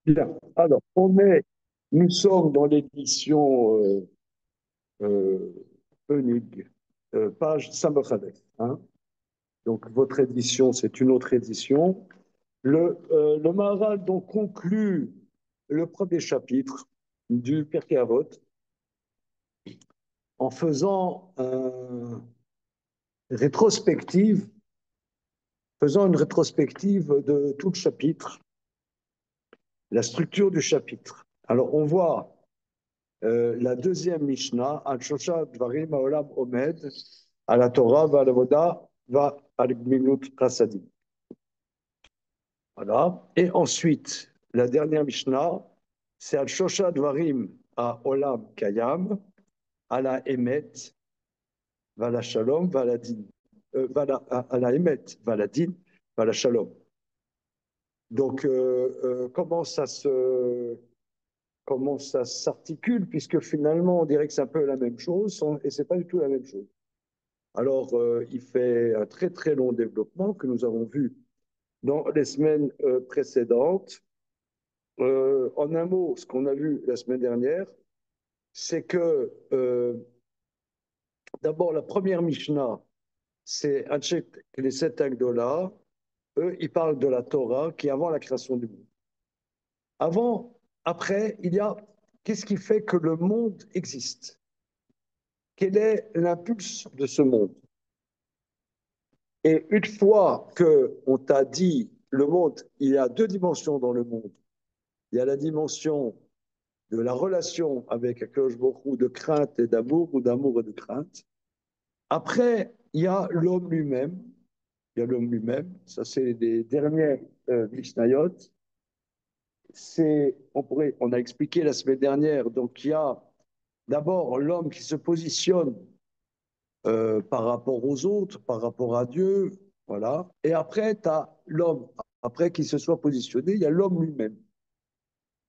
Bien. Alors, nous sommes dans l'édition euh, Koenig, page Samochalek, hein. Donc, votre édition, c'est une autre édition. Le Maharal donc conclut le premier chapitre du Pirkei Avot en rétrospective, faisant une rétrospective de tout le chapitre, la structure du chapitre. Alors, on voit la deuxième Mishnah, Al-Shosha Dvarim Haolam Omed, à la Torah, va à la Voda, va à l'Gmilut Chassadim. Voilà. Et ensuite, la dernière Mishnah, c'est Al-Shosha Dvarim à Olam Kayam, à la Emet, va la Shalom, va la Din. À la Emet, va la Din, va la Shalom. Donc, comment ça s'articule, puisque finalement, on dirait que c'est un peu la même chose, et c'est pas du tout la même chose. Alors, il fait un très très long développement que nous avons vu dans les semaines précédentes. En un mot, ce qu'on a vu la semaine dernière, c'est que d'abord la première Mishnah, c'est les 7 Agdola. Eux, ils parlent de la Torah qui est avant la création du monde. Après, il y a qu'est-ce qui fait que le monde existe? Quel est l'impulse de ce monde? Et une fois qu'on t'a dit le monde, il y a deux dimensions dans le monde. Il y a la dimension de la relation avec Akadosh Baruch Hu, de crainte et d'amour, ou d'amour et de crainte. Après, il y a l'homme lui-même. Il y a l'homme lui-même. Ça, c'est les dernières Mishnayot. On a expliqué la semaine dernière. Donc, il y a d'abord l'homme qui se positionne par rapport aux autres, par rapport à Dieu, voilà. Et après, tu as l'homme, après qu'il se soit positionné, il y a l'homme lui-même.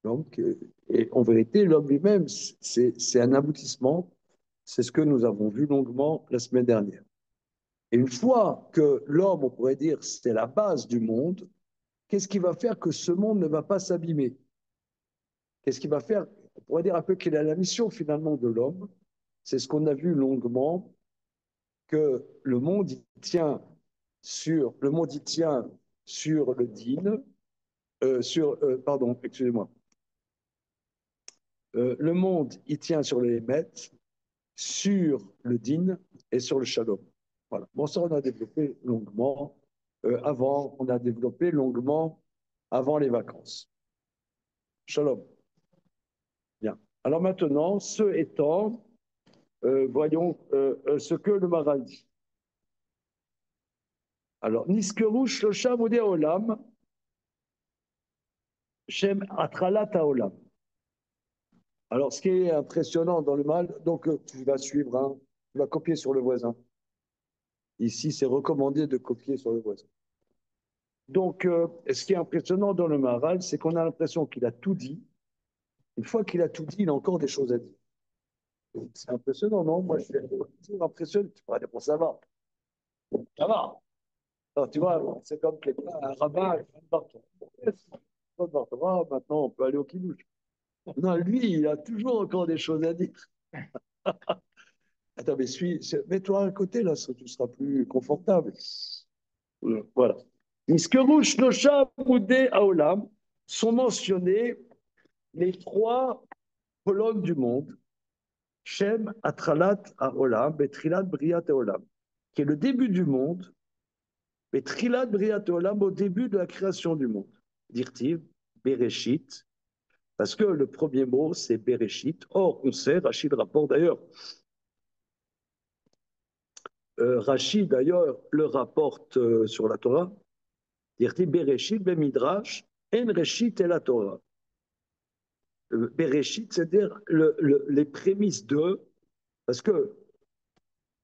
Donc, et en vérité, l'homme lui-même, c'est un aboutissement. C'est ce que nous avons vu longuement la semaine dernière. Et une fois que l'homme, on pourrait dire, c'est la base du monde, qu'est-ce qui va faire que ce monde ne va pas s'abîmer? Qu'est-ce qui va faire, on pourrait dire un peu quelle est la mission finalement de l'homme? C'est ce qu'on a vu longuement, que le monde il tient sur le din, pardon, excusez-moi, le monde il tient sur le hémet, sur le din et sur le shalom. Voilà. Bon, ça on a développé longuement on a développé longuement avant les vacances. Shalom. Bien. Alors maintenant, ce étant, voyons ce que le Maral dit. Alors, Niskeru Shlosha Modé Olam, Shem Atralat Haolam. Alors, ce qui est impressionnant dans le mal, donc tu vas suivre, hein, tu vas copier sur le voisin. Ici, c'est recommandé de copier sur le voisin. Donc, ce qui est impressionnant dans le Maharal, c'est qu'on a l'impression qu'il a tout dit. Une fois qu'il a tout dit, il a encore des choses à dire. C'est impressionnant, non? Moi, je suis toujours impressionné. Tu pourras dire, bon, ça va. Ça va. Alors, tu vois, c'est comme quelqu'un, un rabbin, maintenant, on peut aller au kibouch. Non, lui, il a toujours encore des choses à dire. Attends, mais mets-toi à côté, là, tu seras plus confortable. Voilà. Niskerouch, Nosha, Moudé, Aolam sont mentionnés les trois colonnes du monde. Shem, Atralat, Aolam, Betrilat, Briat, Aolam, qui est le début du monde, Betrilat, Briat, Aolam, au début de la création du monde. Dirtiv, Bereshit, parce que le premier mot, c'est Bereshit. Or, on sait, Rachid rapporte d'ailleurs, Rachid d'ailleurs le rapporte sur la Torah, Dirtiv, Bereshit, Bemidrash, En Reshit et la Torah. Bereshit, c'est-à-dire les prémices de, parce que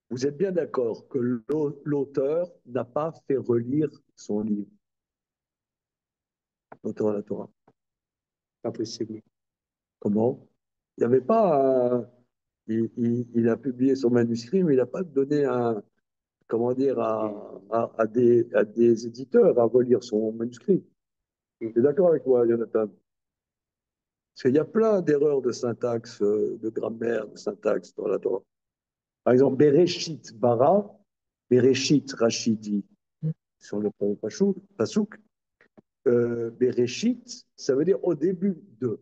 vous êtes bien d'accord que l'auteur n'a pas fait relire son livre, l'auteur de la Torah. Impossible. Comment? Il n'y avait pas il a publié son manuscrit, mais il n'a pas donné comment dire, à des éditeurs à relire son manuscrit. Tu es d'accord avec moi, Jonathan? Parce qu'il y a plein d'erreurs de syntaxe, de grammaire, de syntaxe dans la Torah. Par exemple, Bereshit bara, Bereshit Rachidi sur le premier pasouk. Bereshit, ça veut dire au début de.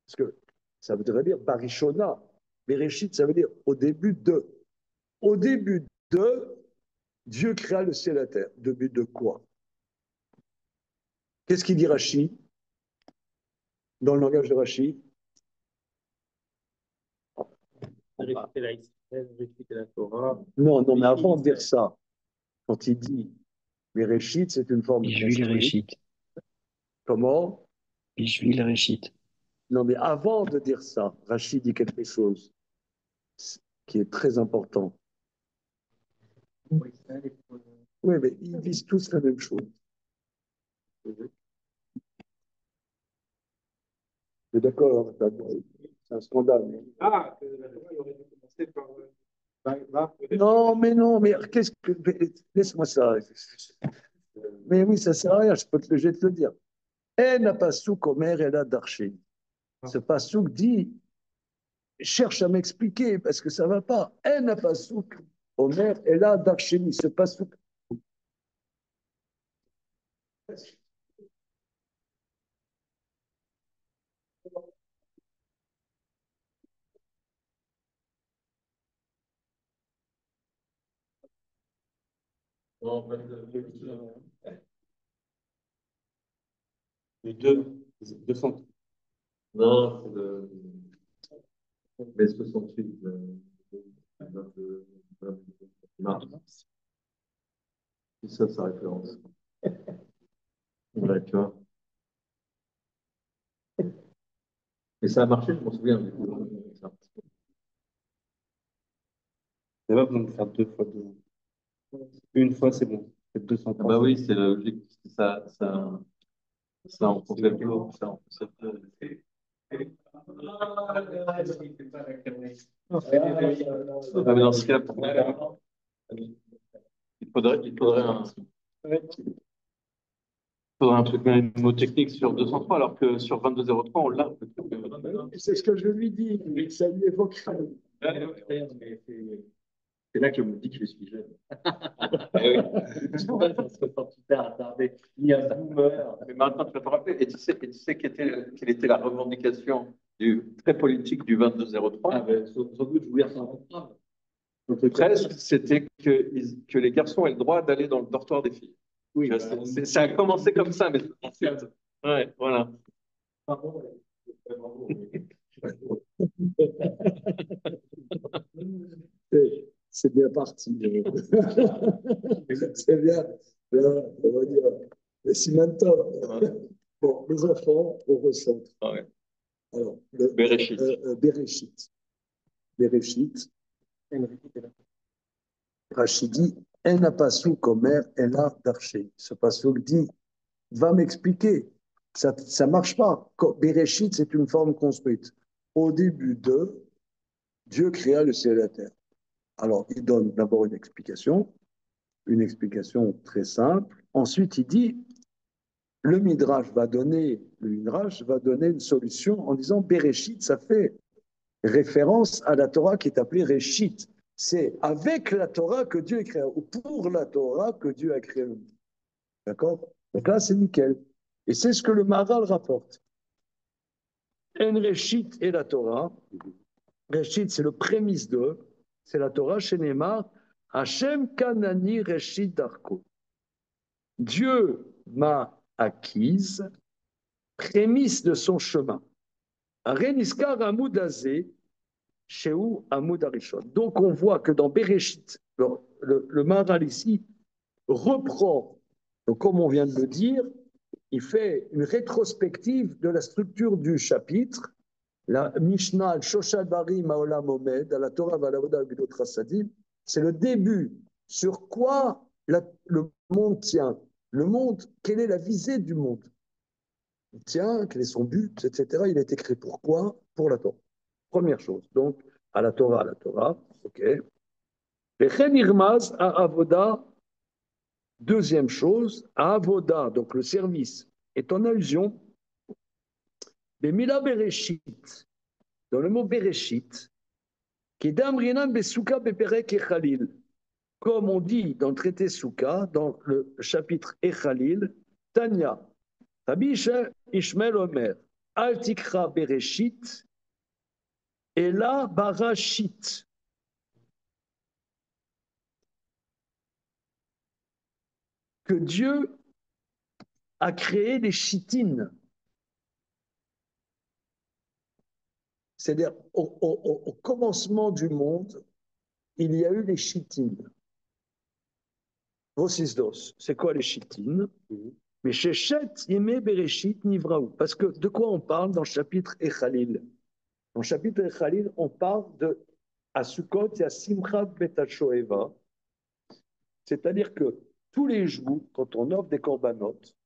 Parce que ça voudrait dire Barishona. Bereshit, ça veut dire au début de. Au début de, Dieu créa le ciel et la terre. Début de quoi? Qu'est-ce qu'il dit Rashi dans le langage de Rashi? Non, non, mais avant de dire ça, quand il dit Bereshit, c'est une forme Bishvil construite. Réchit. Comment? Bishvil Réchit. Non, mais avant de dire ça, Rachid dit quelque chose qui est très important. Oui, mais ils disent tous la même chose. Mais d'accord, c'est un scandale. Ah, il aurait dû commencer par. Non, mais non, mais qu'est-ce que. Laisse-moi ça. Mais oui, ça sert à rien, je vais te le dire. Elle n'a pas souk omer, elle a darché. Ce pasouk dit, cherche à m'expliquer parce que ça ne va pas. Elle n'a pas souk omer, elle a darché. Ce pasouk. Les deux centres. Non, c'est le B68 mars. C'est ça sa référence. Ouais, tu vois. Et ça a marché, je m'en souviens. Du coup, ça. Il n'y a pas besoin de faire deux fois deux. Une fois, c'est bon. C'est 200. Ah bah oui, c'est la logique. Ça en concept lourd. Ça en concept. Ah, mais dans ce cas, il faudrait un truc mnémotechnique sur 203, alors que sur 2203, on l'a. C'est ce que je lui dis, mais ça lui évoque. C'est là que je me dis que je suis jeune. Je pense que quand tu t'es attardé, il y a un boomer. Mais maintenant, tu vas te rappeler. Et tu sais quelle était la revendication très politique du 2203? Ah, ben, sans doute, je voulais s'en reprendre. Presque, c'était que les garçons aient le droit d'aller dans le dortoir des filles. Oui, ça a commencé comme ça, mais ensuite. Ouais, voilà. C'est bien parti. C'est bien. On va dire. Mais si maintenant. Bon, les enfants, on recentre. Ouais. Alors, Bereshit. Bereshit. Bereshit. Rachid dit, elle n'a pas sous comme elle a d'archer. Ce pasouk dit, va m'expliquer. Ça ne marche pas. Bereshit, c'est une forme construite. Au début de, Dieu créa le ciel et la terre. Alors, il donne d'abord une explication très simple. Ensuite, il dit, le Midrash va donner une solution en disant Bereshit, ça fait référence à la Torah qui est appelée Réchit. C'est avec la Torah que Dieu a créé, ou pour la Torah que Dieu a créé le monde. D'accord? Donc là, c'est nickel. Et c'est ce que le Maharal rapporte. En Réchit et la Torah. Réchit, c'est le prémisse de, c'est la Torah, chez Neymar, Hachem Kanani Réchit Darko. Dieu m'a acquise, prémisse de son chemin. Reniskar Hamoud Azé, Shehu Hamoud Arishon. Donc on voit que dans Bereshit, le Maharal ici reprend, donc comme on vient de le dire, il fait une rétrospective de la structure du chapitre, la Mishnah Shoshad Barim Maolam Omed, à la Torah Valavoda Gdot Rasadim, c'est le début. Sur quoi le monde tient? Le monde, quelle est la visée du monde? Il tient, quel est son but, etc. Il a été créé pourquoi? Pour la Torah. Première chose. Donc, à la Torah, ok. Vechen Irmaz à Avoda, deuxième chose, à Avoda, donc le service, est en allusion Mais Mila Bereshit, dans le mot Bereshit, qui est d'Amrinan Besuka Beperek Echalil, comme on dit dans le traité Souka, dans le chapitre Echalil, Tanya, Rabbi Ishmael Omer, Al Tikra Bereshit, et là Barashit. Que Dieu a créé les chitines. C'est-à-dire, au commencement du monde, il y a eu les chitines. Vosisdos, c'est quoi les chitines? Mais Shechet, Yemé, Bereshit, Nivraou. Parce que de quoi on parle dans le chapitre Echalil? Dans le chapitre Echalil, on parle de, à Sukkot, il y a Simchat Betashoeva. C'est-à-dire que tous les jours, quand on offre des corbanotes,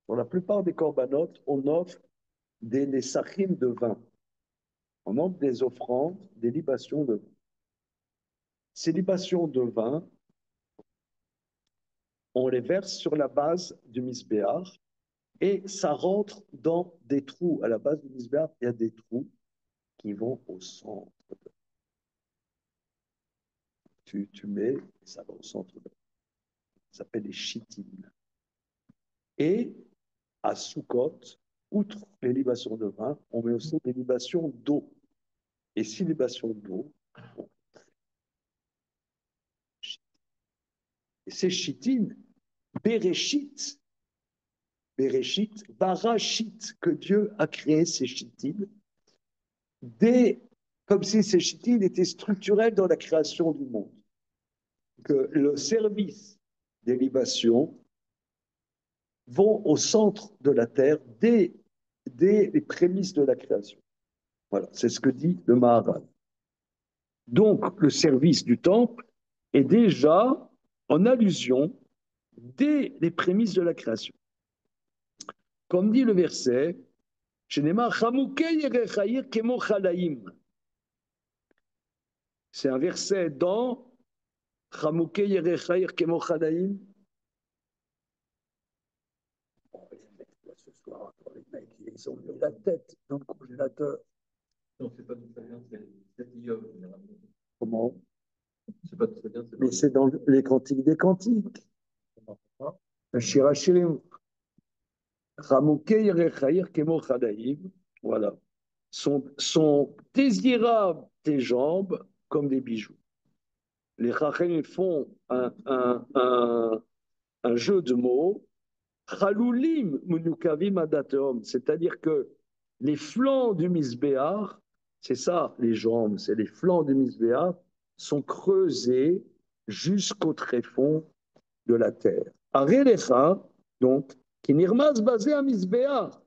pour la plupart des corbanotes, on offre des nesachim de vin. On offre des offrandes, des libations de vin. Ces libations de vin, on les verse sur la base du misbéach et ça rentre dans des trous. À la base du misbéach, il y a des trous qui vont au centre. Tu mets, et ça va au centre. Ça s'appelle les chitines. Et à Sukkot, outre les libations de vin, on met aussi des libations d'eau. Et ces libations d'eau, et ces chitines, Bereshit, Barashit, que Dieu a créé ces chitines, comme si ces chitines étaient structurelles dans la création du monde. Que le service des libations vont au centre de la terre dès les prémices de la création. Voilà, c'est ce que dit le Maharal. Donc, le service du temple est déjà en allusion dès les prémices de la création. Comme dit le verset, c'est un verset dans Chamukei Yerechair Kemo Chalaim. Ce soir, les mecs, ils ont mis la tête dans le congélateur. Non, c'est pas tout ça vient, c'est Iov. Comment? C'est pas tout ça vient, mais c'est dans les cantiques des cantiques. Le Shirachirim. Chamukei Yerechair Kemo Chalaim. Voilà. Sont désirables tes jambes comme des bijoux. Les Chachamim font un jeu de mots. Chaloulim munukavim adatom, c'est-à-dire que les flancs du misbéar, c'est ça les jambes, c'est les flancs du misbéar, sont creusés jusqu'au tréfonds de la terre. Arelecha, donc, qui nirmaz basé à misbéar,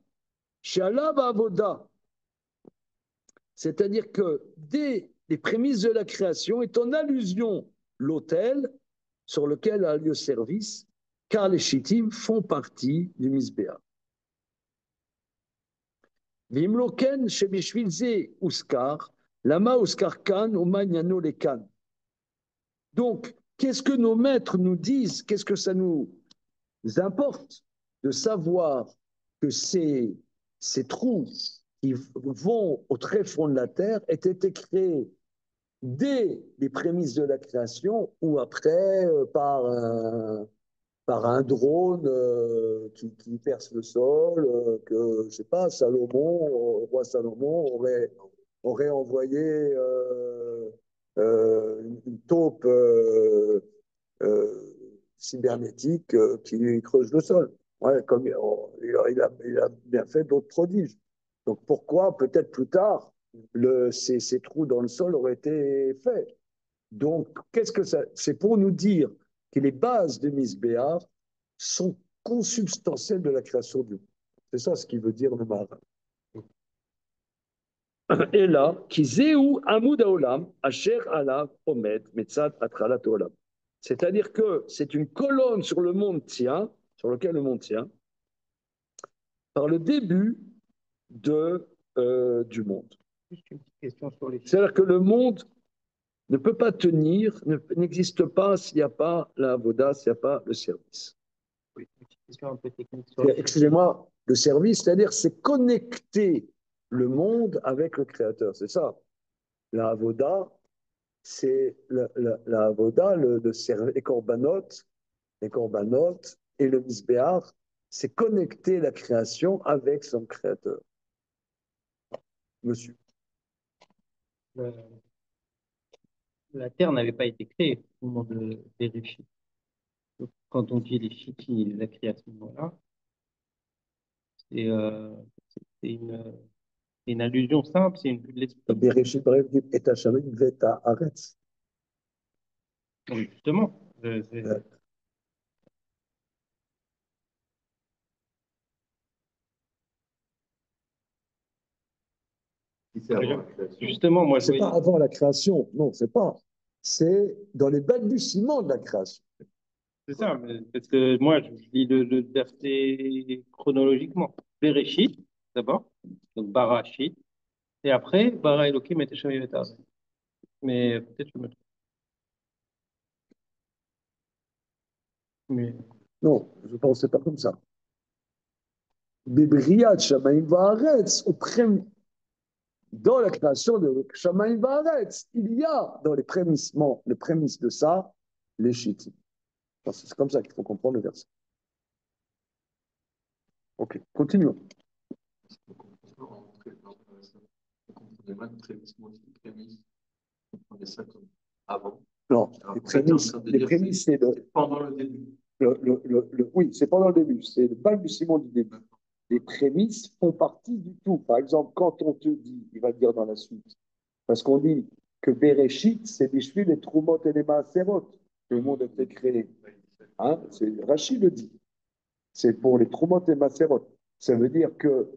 shalav avoda, c'est-à-dire que dès les prémices de la création est en allusion l'autel sur lequel a lieu service, car les chittim font partie du misbéa. Vimloken shebishvilze uskar, lama uskar kan umanyano le kan. Donc, qu'est-ce que nos maîtres nous disent? Qu'est-ce que ça nous importe de savoir que ces trous qui vont au tréfonds de la terre étaient créés dès les prémices de la création ou après par un drone qui perce le sol, que, je sais pas, Salomon, le roi Salomon aurait envoyé une taupe cybernétique qui creuse le sol. Ouais, comme il a bien fait d'autres prodiges. Donc pourquoi, peut-être plus tard, ces trous dans le sol auraient été faits? Donc, qu'est-ce que ça? C'est pour nous dire que les bases de Misbéar sont consubstantielles de la création du monde. C'est ça ce qu'il veut dire le Maharal. Et là, Kizeu Amud Haolam, Asher Alav Omed, Metzat Atralat Olam. C'est-à-dire que c'est une colonne sur le monde tient, sur lequel le monde tient, par le début du monde. Juste une petite question sur les. C'est-à-dire que le monde ne peut pas tenir, n'existe pas s'il n'y a pas la avoda, s'il n'y a pas le service. Oui, une petite question un peu technique sur Excusez-moi, le service, c'est-à-dire c'est connecté le monde avec le Créateur. C'est ça. La avoda, c'est la avoda, les corbanotes et le misbéach, c'est connecter la création avec son Créateur. Monsieur. Euh, La Terre n'avait pas été créée au moment des Réchis. Donc, quand on dit les Chiti, il les a créés à ce moment-là, c'est une allusion simple, c'est une vue de l'esprit. Bereshit bref et Hasharim veta aretz. Oui, justement, justement, moi je C'est pas voyais. avant la création, non, c'est pas. C'est dans les balbutiements de la création. C'est ça, parce que moi je lis le verset chronologiquement. Bereshit, d'abord, donc Barashit, et après Bara Elohim et Teshav et Ta'av. Mais peut-être je me trompe. Mais Non, je pense que c'est pas comme ça. Bibriat Shamaim Vaaretz, dans la création de Shamaim Vaaretz, il y a dans les prémices de ça, les Shittim. C'est comme ça qu'il faut comprendre le verset. Ok, continuons. Avant. Non, les prémices, c'est pendant le début. oui, c'est pendant le début, c'est le balbutiement du début. Les prémices font partie du tout. Par exemple, quand on te dit, il va le dire dans la suite, parce qu'on dit que Bereshit, c'est Bishvil, les Troumot et les Maaserot. Le monde a été créé. Hein, Rachid le dit. C'est pour les Troumot et Maaserot. Ça veut dire que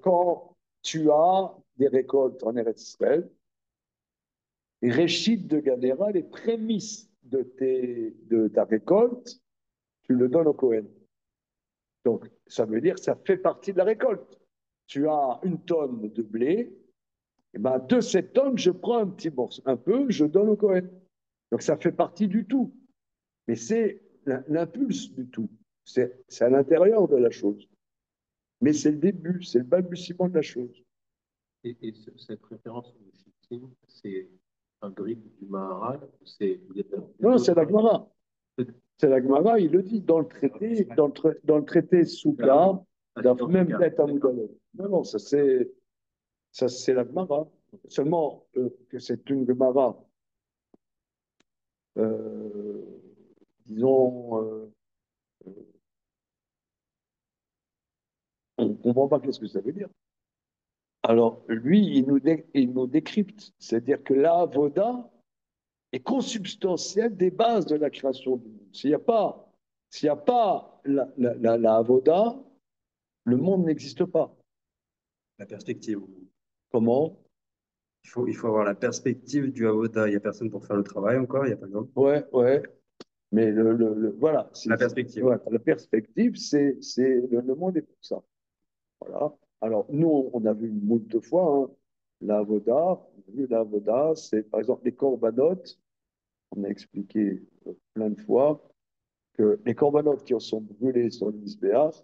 quand tu as des récoltes en Eretz Israël, Réchid de Gadera, les prémices de ta récolte, tu le donnes au Kohen. Donc, ça veut dire que ça fait partie de la récolte. Tu as une tonne de blé, et ben de cette tonne, je prends un petit morceau, un peu, je donne au Kohen. Donc, ça fait partie du tout. Mais c'est l'impulse du tout. C'est à l'intérieur de la chose. Mais c'est le début, c'est le balbutiement de la chose. Et cette référence au Shittim, c'est un bribe du Maharal ou c'est. Non, c'est la Gemara. C'est la Gemara, il le dit dans le traité, dans le traité Soukha, même peut-être à Moudalot. Non, non, ça c'est la Gemara. Seulement que c'est une Gemara, euh, disons, on ne comprend pas qu'est-ce que ça veut dire. Alors, lui, il nous décrypte. C'est-à-dire que la Voda est consubstantielle des bases de la création du monde. S'il y a pas la Avoda, le monde n'existe pas. La perspective. Comment? Il faut avoir la perspective du Avoda. Il n'y a personne pour faire le travail encore, il n'y a pas besoin. Ouais, ouais. Mais voilà. La perspective. Voilà, la perspective, le monde est pour ça. Voilà. Alors, nous, on a vu une moult de fois, hein, la Avoda. On a vu la Avoda, c'est par exemple les corbanotes. On a expliqué plein de fois que les corbanotes qui en sont brûlés sur le Misbéach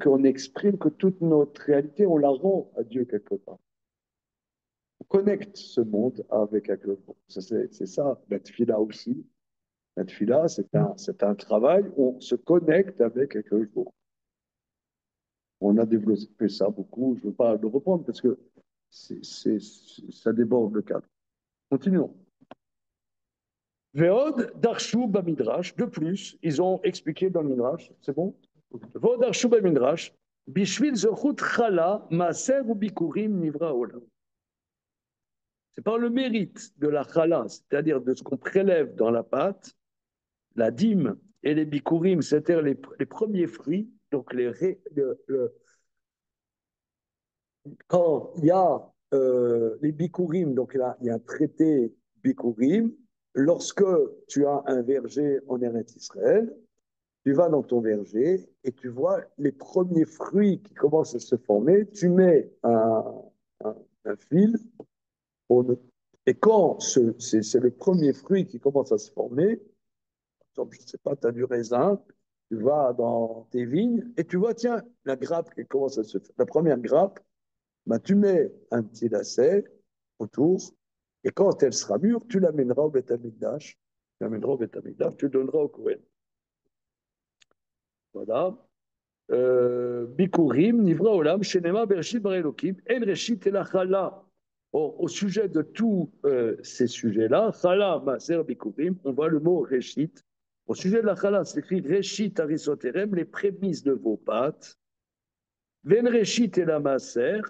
qu'on exprime que toute notre réalité, on la rend à Dieu quelque part. On connecte ce monde avec Akadosh Baruch Hu. C'est ça, la tfila aussi. La tfila, c'est un travail où on se connecte avec Akadosh Baruch Hu. On a développé ça beaucoup, je ne veux pas le reprendre parce que ça déborde le cadre. Continuons. Veod Darshu Bamidrash, de plus, ils ont expliqué dans le Midrash, c'est bon? Veod Darshu Bamidrash, Bishvil Zochut Chala, Maser ou Bikurim Nivra Olam. C'est par le mérite de la chala, c'est-à-dire de ce qu'on prélève dans la pâte, la dîme et les bikurim, c'est-à-dire les premiers fruits, donc quand il y a les bikurim, donc là, il y a un traité bikurim, lorsque tu as un verger en Eretz Israël, tu vas dans ton verger et tu vois les premiers fruits qui commencent à se former, tu mets un fil et quand c'est le premier fruit qui commence à se former, par exemple, je ne sais pas, tu as du raisin, tu vas dans tes vignes et tu vois, tiens, la grappe qui commence à se faire, la première grappe, bah, tu mets un petit lacet autour, et quand elle sera mûre, tu l'amèneras au Beth Amikdash. Tu l'amèneras au Beth Amikdash, tu le donneras au Kohen. Voilà. Bikurim, Nivra Olam, Shenema, Bereshit, Bar Elokim, En Reshit et la Chala. Au sujet de tous ces sujets-là, Chala, Maser, Bikurim, on voit le mot Reshit. Au sujet de la Chala, c'est écrit Reshit, Arisoterem, les prémices de vos pâtes. Ven Reshit et la Maser,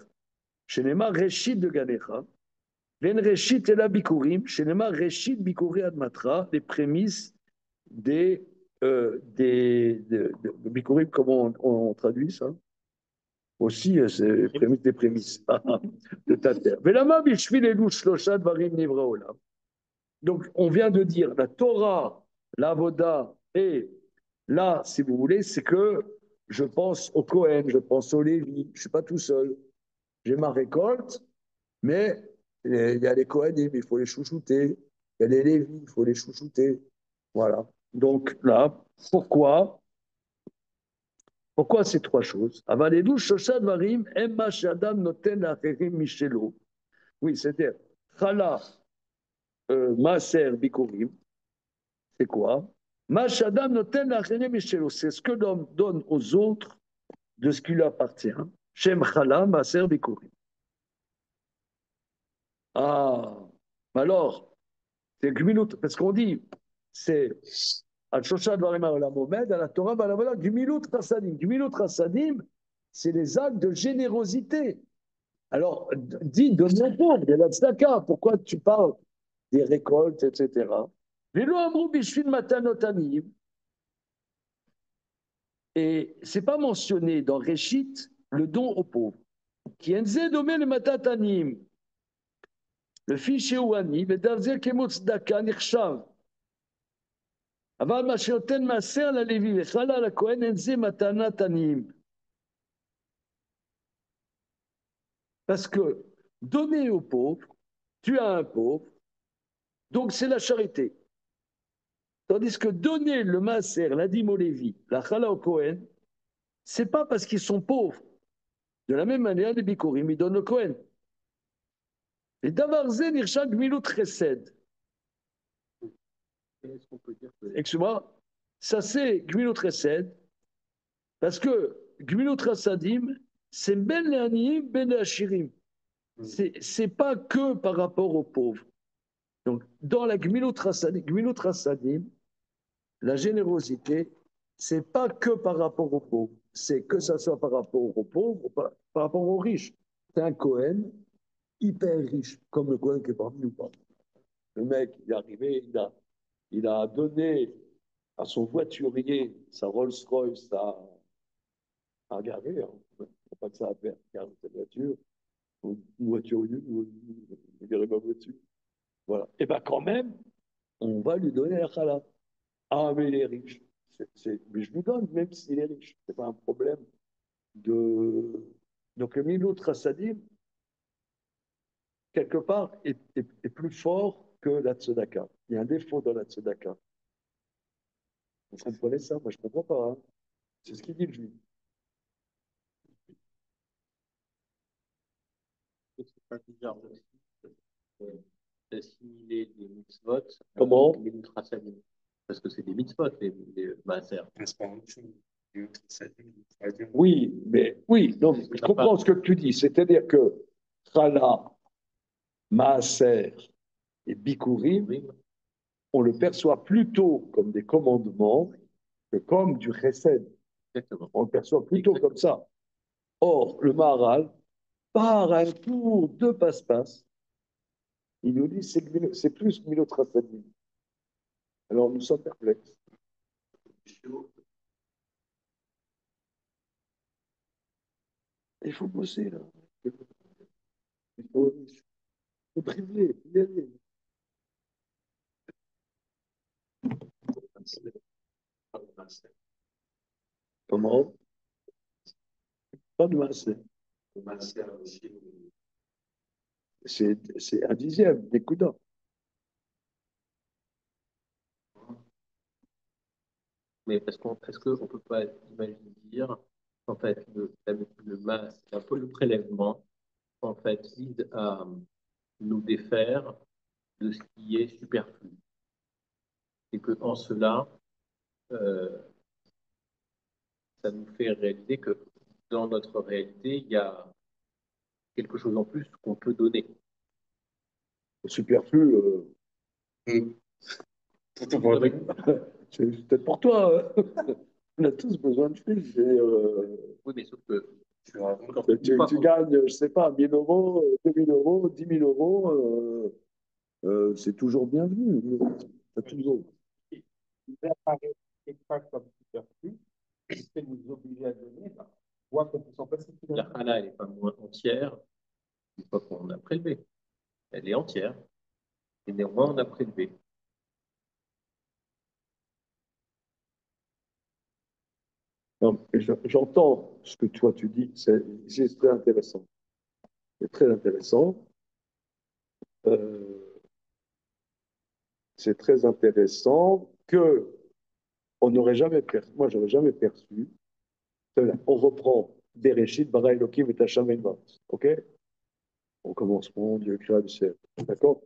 Shenema, Reshit de Ganecha. Ven Reshit et la Bikurim, Shenema, Reshit, Bikuri Admatra, les prémices des Bikurim, comment on traduit ça? Aussi, c'est prémisse des prémices de ta terre. Donc, on vient de dire la Torah, l'Avoda et là, si vous voulez, c'est que je pense au Cohen, je pense au Lévi, je ne suis pas tout seul. J'ai ma récolte, mais il y a les Kohanim, il faut les chouchouter. Il y a les Lévi, il faut les chouchouter. Voilà. Donc là, pourquoi ces trois choses? Oui, c'est-à-dire, Chala, Maaser, Bikurim, c'est quoi? Mashadam noten la'acherim mishelo, c'est ce que l'homme donne aux autres de ce qui lui appartient. Shem Chala, Maaser, Bikurim. Ah, alors, c'est Gmilut, parce qu'on dit, c'est Al-Shosha Dvarim Ha'olam à la Torah, à la Gmilut Chassadim. Gmilut Chassadim, c'est les actes de générosité. Alors, dis de mon pauvre, de la tzedaka, pourquoi tu parles des récoltes, etc. Vélo Amrou Bishvil Matanotanim, et c'est pas mentionné dans Réchit le don aux pauvres. Qui enze domé le matatanim, le fils Ouani, le davzer kemot tzedaka nichshav. Aval ma sheoten maser la Lévi, lechala la Kohen enze matanatanim. Parce que donner aux pauvres, tu as un pauvre, donc c'est la charité. Tandis que donner le maaser, la dîme au Lévi, la chala au Kohen, c'est pas parce qu'ils sont pauvres. De la même manière, les bikurim, ils donnent au Kohen. Et davarze nirshad milut chesed. Est-ce qu'on peut dire que Excuse-moi, ça c'est gmilut chesed, parce que gmilut chassadim, c'est ben l'aniim, ben l'achirim. C'est pas que par rapport aux pauvres. Donc, dans la gmilut chassadim, la générosité, c'est pas que par rapport aux pauvres, c'est que ça soit par rapport aux pauvres, ou par rapport aux riches. C'est un Cohen hyper riche, comme le Cohen qui est parmi nous pas. Le mec, il est arrivé, il a donné à son voiturier sa Rolls-Royce à regarder. Hein. Il n'y a pas que ça à faire. Regarde cette voiture, une voiture nulle, vous verrez ma voiture. Voilà. Et bien quand même, on va lui donner la challah. Ah, mais il est riche. Mais je lui donne, même s'il est riche. Ce n'est pas un problème de. Donc le Milut Chassadim, quelque part, est plus fort que la Tzedaka. Il y a un défaut dans la Tzedaka. Vous comprenez ça? Moi, je ne comprends pas. Hein. C'est ce qu'il dit le juif. c'est pas bizarre d'assimiler des mitzvot Comment? avec des traçadim? Parce que c'est des mitzvot, les maaser. C'est pas une chose. Oui, mais oui, donc je comprends ce que tu dis. C'est-à-dire que Chala, Maaser et Bikurim, on le perçoit plutôt comme des commandements que comme du chesed. Exactement. On le perçoit plutôt comme ça. Or, le Maharal, par un tour de passe-passe, il nous dit que c'est plus Milot Rassadim. Alors nous sommes perplexes. Il faut bosser là. Il faut dribbler, il faut y aller. Comment? Pas de masser. C'est un dixième des coups. Mais est-ce qu'on ne peut pas imaginer dire qu'en fait, le mas, c'est un peu le prélèvement en fait, vise à nous défaire de ce qui est superflu. Et que en cela, euh, ça nous fait réaliser que dans notre réalité, il y a quelque chose en plus qu'on peut donner. Superflu, Mm. c'est peut-être pour toi, hein. On a tous besoin de flux. Oui, mais sauf que quand Tu gagnes, je sais pas, 1000 euros, 2000 euros, 10 000 euros, c'est toujours bienvenu. T'as toujours. Vers la réalité pas comme superflu, c'est nous obliger à donner, bah, voir qu'on peut s'en passer la finalement. chala, elle n'est pas moins entière une fois qu'on a prélevé. Elle est entière. Et néanmoins, on a prélevé. Non, j'entends ce que toi tu dis, c'est très intéressant. C'est très intéressant. Euh, c'est très intéressant que on n'aurait jamais perçu, moi j'aurais jamais perçu. On reprend Bereshit, bara Elohim et Hashem Envat. Ok? On commence, mon Dieu créa le ciel. D'accord?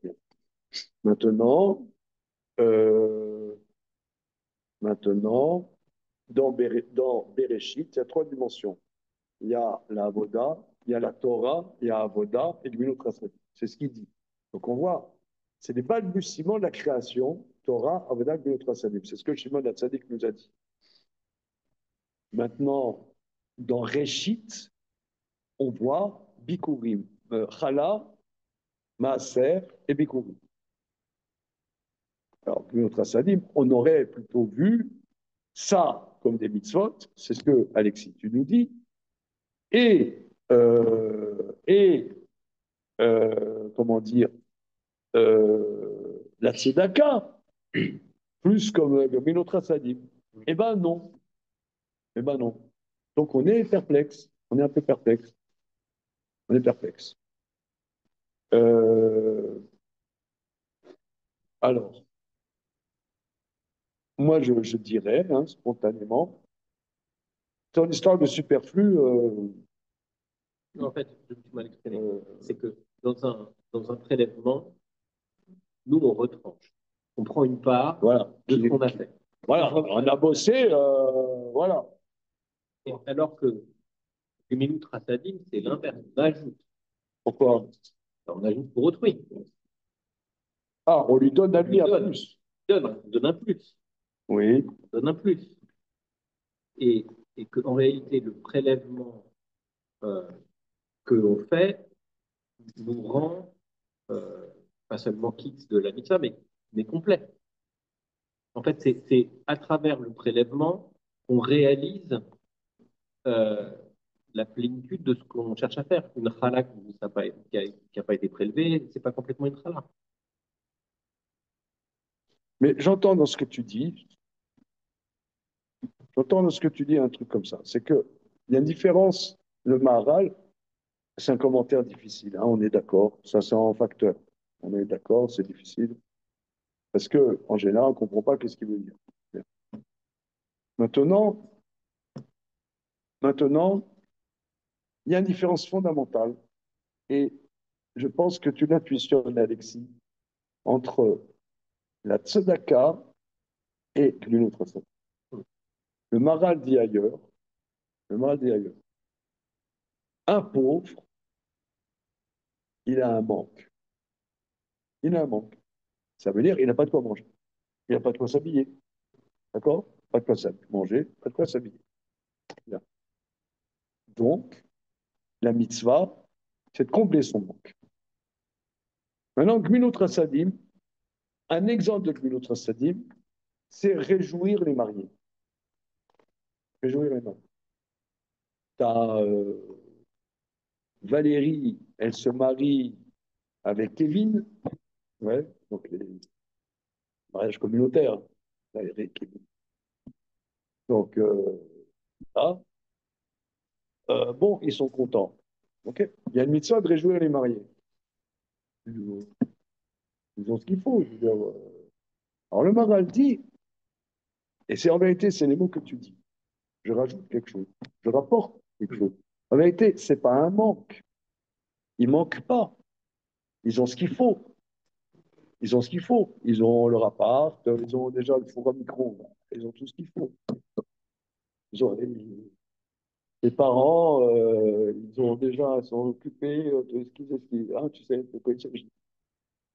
Maintenant, euh, maintenant, dans Bereshit, il y a trois dimensions. Il y a la Avoda, il y a la Torah, il y a Avoda et le Gmilut Chassadim. C'est ce qu'il dit. Donc on voit, c'est les balbutiements de la création, Torah, Avoda, Gmilut Chassadim. C'est ce que Shimon Hatzadik nous a dit. Maintenant, dans Réchit, on voit Bikurim, Chala, Maaser et Bikurim. Alors, Gmilut Chassadim, on aurait plutôt vu ça comme des mitzvot, c'est ce que Alexis, tu nous dis, et, comment dire, la tzedaka, plus comme le Gmilut Chassadim. Eh ben non, eh ben non. Donc on est perplexe, on est un peu perplexe, on est perplexe. Euh, alors, moi je dirais, hein, spontanément, ton histoire de superflu, En fait, je me suis mal exprimé. euh, C'est que dans un prélèvement, nous, on retranche. On prend une part voilà, de ce qu'on a fait. voilà, on a bossé, voilà. Et alors que le minute Rassadim, c'est l'inverse. On ajoute. Pourquoi? On ajoute pour autrui. Ah, on lui donne à On lui lui un donne. plus. On donne un plus. Oui, On donne un plus. Et, et qu'en réalité, le prélèvement que l'on fait nous rend euh, pas seulement quitte de la mitzvah, mais complet. En fait, c'est à travers le prélèvement qu'on réalise euh, la plénitude de ce qu'on cherche à faire. Une chala qui n'a pas été prélevée, c'est pas complètement une chala. mais j'entends dans ce que tu dis, j'entends dans ce que tu dis un truc comme ça. C'est que il y a une différence. Le Maharal, c'est un commentaire difficile, hein, on est d'accord. Ça, c'est en facteur. On est d'accord, c'est difficile. Parce que, en général, on ne comprend pas qu'est-ce qu'il veut dire. Maintenant, maintenant, il y a une différence fondamentale. Et je pense que tu l'intuitionnes, Alexis, entre la tzedaka et l'une autre chose. Le Maharal dit ailleurs, le Maharal dit ailleurs, un pauvre, il a un manque. Il a un manque. Ça veut dire qu'il n'a pas de quoi manger. Il n'a pas de quoi s'habiller. D'accord? Pas de quoi manger, pas de quoi s'habiller. Bien. Donc, la mitzvah, c'est de combler son manque. Maintenant, Gminut Rasadim, un exemple de Gminut Rasadim, c'est réjouir les mariés. Réjouir les mariés. T'as Valérie, elle se marie avec Kevin, ouais, donc les mariages communautaires, Valérie et Kevin. Donc, là, bon, ils sont contents. Ok. Il y a une mitzvah de réjouir les mariés. Ils ont ce qu'il faut. Je veux dire, alors le Maral dit, et c'est en vérité, c'est les mots que tu dis. Je rajoute quelque chose. Je rapporte quelque chose. En vérité, c'est pas un manque. Ils manquent pas. Ils ont ce qu'il faut. Ils ont ce qu'il faut. Ils ont leur appart, ils ont déjà le four à micro-ondes. Ils ont tout ce qu'il faut. Ils ont, les parents, ils ont déjà, ils sont occupés de ce qu'ils hein, tu sais, de quoi il s'agit.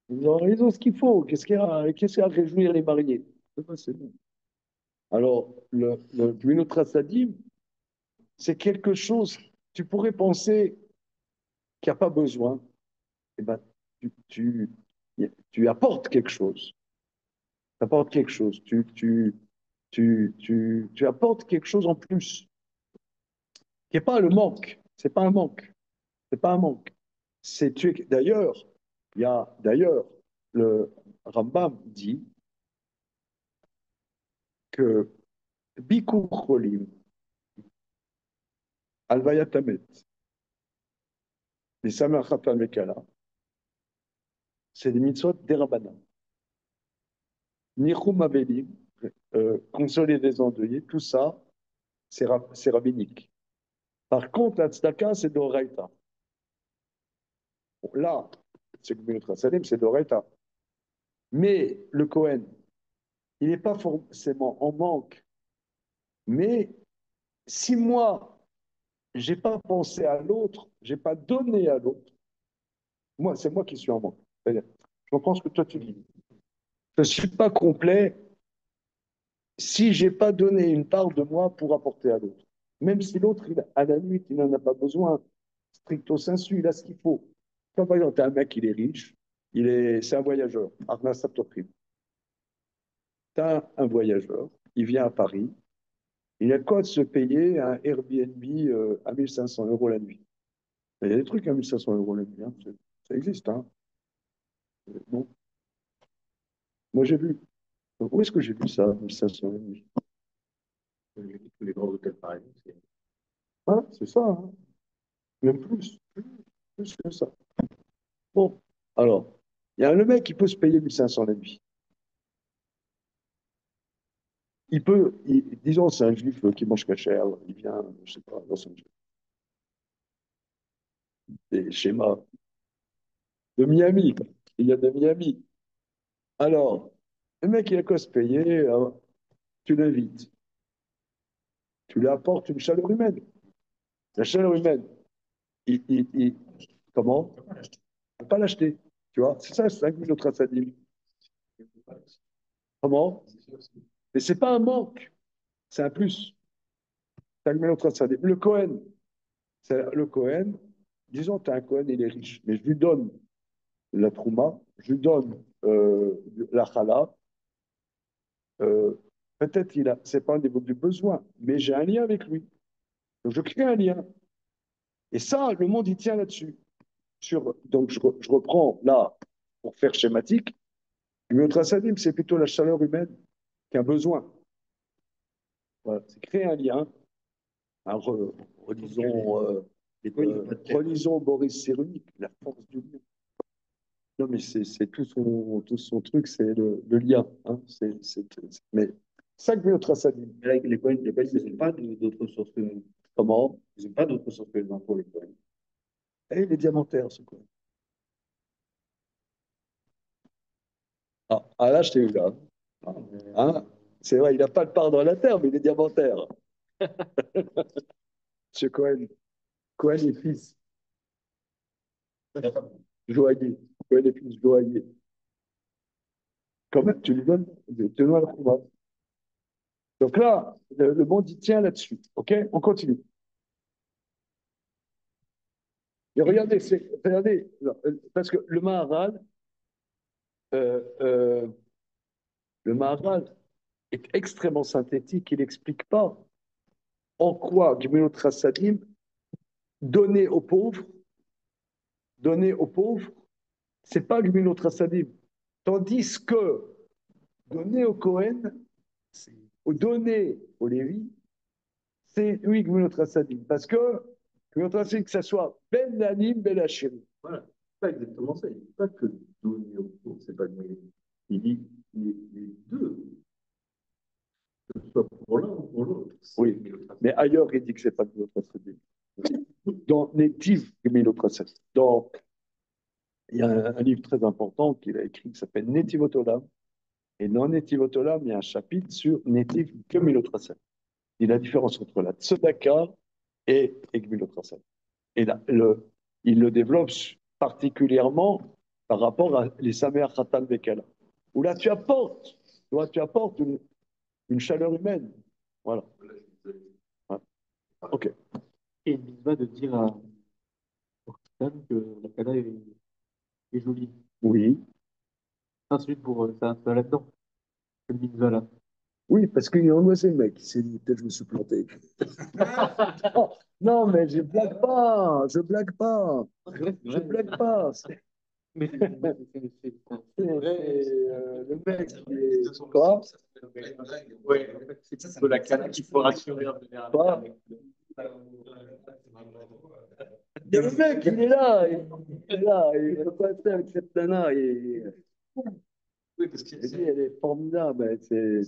Ils ont ce qu'il faut. Qu'est-ce qu'il y a à réjouir les mariés? C'est bon. Alors, le Gmino Trasadim, c'est quelque chose, tu pourrais penser qu'il n'y a pas besoin. Eh ben, tu, tu, tu apportes quelque chose. Tu apportes quelque chose. Tu apportes quelque chose en plus, qui n'est pas le manque. C'est pas un manque. C'est pas un manque. D'ailleurs, il y a d'ailleurs le Rambam dit que Bikur Cholim, Alvayatamet, les Samerchatan Mekala, c'est des mitzvot d'Erabanan. Nichum Avelim, consoler les endeuillés, tout ça, c'est rabbinique. Par contre, la tzedaka, c'est d'Oraita. Bon, là, c'est que notre Salim, c'est d'Oraita. Mais le Cohen, il n'est pas forcément en manque. Mais si moi, j'ai pas pensé à l'autre, j'ai pas donné à l'autre, moi, c'est moi qui suis en manque. C'est-à-dire, je comprends ce que toi tu dis. Je ne suis pas complet si j'ai pas donné une part de moi pour apporter à l'autre. Même si l'autre, à la limite, il n'en a pas besoin. Stricto sensu, il a ce qu'il faut. Quand, par exemple, tu as un mec, il est riche, c'est un voyageur, Arnas Saptoprim. Tu as un voyageur, il vient à Paris, il a quoi de se payer un Airbnb à 1500 euros la nuit. Il y a des trucs à 1500 euros la nuit, hein. Ça existe. Hein. Bon. Moi, j'ai vu. Où est-ce que j'ai vu ça, 1500 la nuit? J'ai dit tous les grands hôtels parisiens. Ah, c'est ça, hein. Même plus que ça. Bon, alors, il y a le mec qui peut se payer 1500 la nuit. Disons, c'est un juif qui mange cachère, il vient, je sais pas, Los Angeles, des schémas de Miami. Il y a de Miami. Alors, le mec, il a quoi se payer? Tu l'invites. Tu lui apportes une chaleur humaine. La chaleur humaine, il comment? Il ne peut pas l'acheter. Tu vois, c'est ça, c'est 5000 autres assadim. Comment? Mais c'est pas un manque, c'est un plus. 5000 autres assadim. Le Cohen, disons, tu as un Cohen, il est riche, mais je lui donne la trouma, je lui donne la chala. Euh, Peut-être c'est pas au niveau du besoin, mais j'ai un lien avec lui. Donc je crée un lien. Et ça, le monde, il tient là-dessus. Donc je reprends là, pour faire schématique, le traçadim, c'est plutôt la chaleur humaine qu'un besoin. Voilà. C'est créer un lien. Hein, relisons Boris Cyrulnik, la force du lien. Non, mais c'est tout son truc, c'est le lien. Hein. Mais ça que notre traçadim. Mais là, les coins, ils n'ont pas d'autres sources que nous. Comment? Ils n'ont pas d'autres sources que les impôts, les coins. Et il est diamantaire, ce quoi. Là, je t'ai eu là. Ah, Hein? C'est vrai, il n'a pas de part dans la terre, mais il est diamantaire. Monsieur Cohen. Cohen et fils, joaillier. Cohen et fils, joaillier. Quand même, tu lui donnes, tu donnes la province. Donc là, le monde, il tient là-dessus. OK? On continue. Et regardez, parce que euh, euh, le Maharal est extrêmement synthétique. Il n'explique pas en quoi Gmilut Chassadim, donner aux pauvres, donner aux pauvres, c'est pas Gmilut Chassadim. Tandis que donner au Cohen, donner au Lévi, c'est oui Gmilut Chassadim. Parce que Gmilut Chassadim, que ce soit Ben Anim, Ben Hachem. Voilà, c'est pas exactement ça. Il ne dit pas que donner au pauvres, c'est pas le moyen. Il dit les deux, que ce soit pour l'un ou pour l'autre. Oui, mais ailleurs, il dit que c'est pas Gmilut Chassadim. dans Netiv Gemilut Chassid. Donc, il y a un livre très important qu'il a écrit qui s'appelle Netivot Olam. Et dans Netivot Olam, il y a un chapitre sur Netiv Gemilut Chassid. Il y a la différence entre la tzedaka et Gemilut Chassid. Et là, il le développe particulièrement par rapport à les Samer Khatan Bekala, où là tu apportes une chaleur humaine. Voilà. Ouais. Ok. Et une mitzvah de dire au Khatan que la Kala est jolie. Oui. Ensuite, ça va là-dedans, le mitzvah là. Oui, parce qu'il y a un le mec qui s'est dit, peut-être je me suis planté. Non, non, mais je blague pas, je blague pas, je blague pas. Mais Le mec qui est quoi? Ouais, en fait, c'est plutôt la canne qu'il faut rassurer en général. Quoi? Mais le mec, il est là, il veut pas être avec cette nana. Oui, parce que Elle dit, elle est formidable. C'est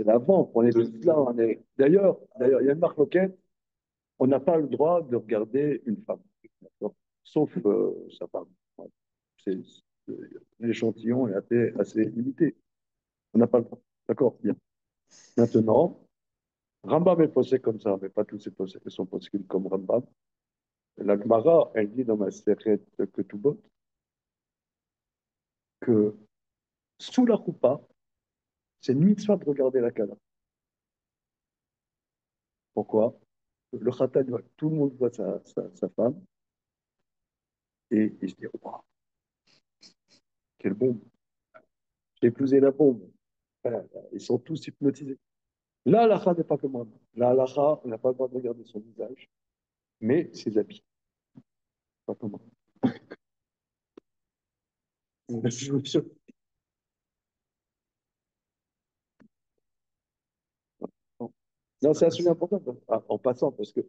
la vente. On est tous là. D'ailleurs, il y a une marque loquette. On n'a pas le droit de regarder une femme, d'accord, sauf sa femme. Ouais. L'échantillon est assez limité. On n'a pas le droit. D'accord, bien. Maintenant, Rambam est posé comme ça, mais pas tous sont posés comme Rambam. La Gemara, elle dit dans ma série Ketubot que sous la choupa, c'est une mitzvah de regarder la Kala. Pourquoi? Le Khatan, tout le monde voit sa femme et il se dit, wow, quelle bombe! J'ai épousé la bombe. Voilà, ils sont tous hypnotisés. La halakha n'est pas comme moi. La halakha, on n'a pas le droit de regarder son visage, mais ses habits. Pas comme moi. Je vous jure. Non, c'est un sujet important. En passant, parce que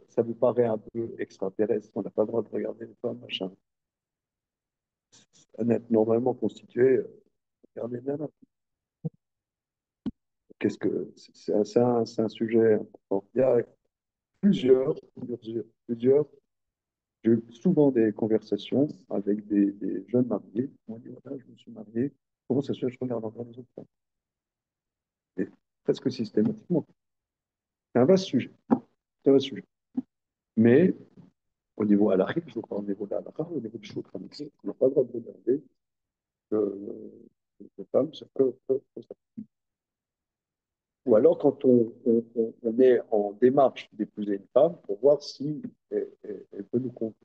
ça vous paraît un peu extraterrestre, on n'a pas le droit de regarder les femmes, machin. Un être normalement constitué, regardez bien là. Qu'est-ce que c'est un sujet important. Il y a plusieurs. J'ai eu souvent des conversations avec des jeunes mariés. Ils m'ont dit, voilà, je me suis marié. Comment ça se fait que je regarde encore les autres femmes? Et presque systématiquement. C'est un vaste sujet. C'est un vaste sujet. Mais au niveau halakhique, je crois, au niveau de la halakha, au niveau du shukran, on n'a pas le droit de regarder les femmes, c'est que ça. Ou alors quand on est en démarche d'épouser une femme pour voir si elle peut nous convenir.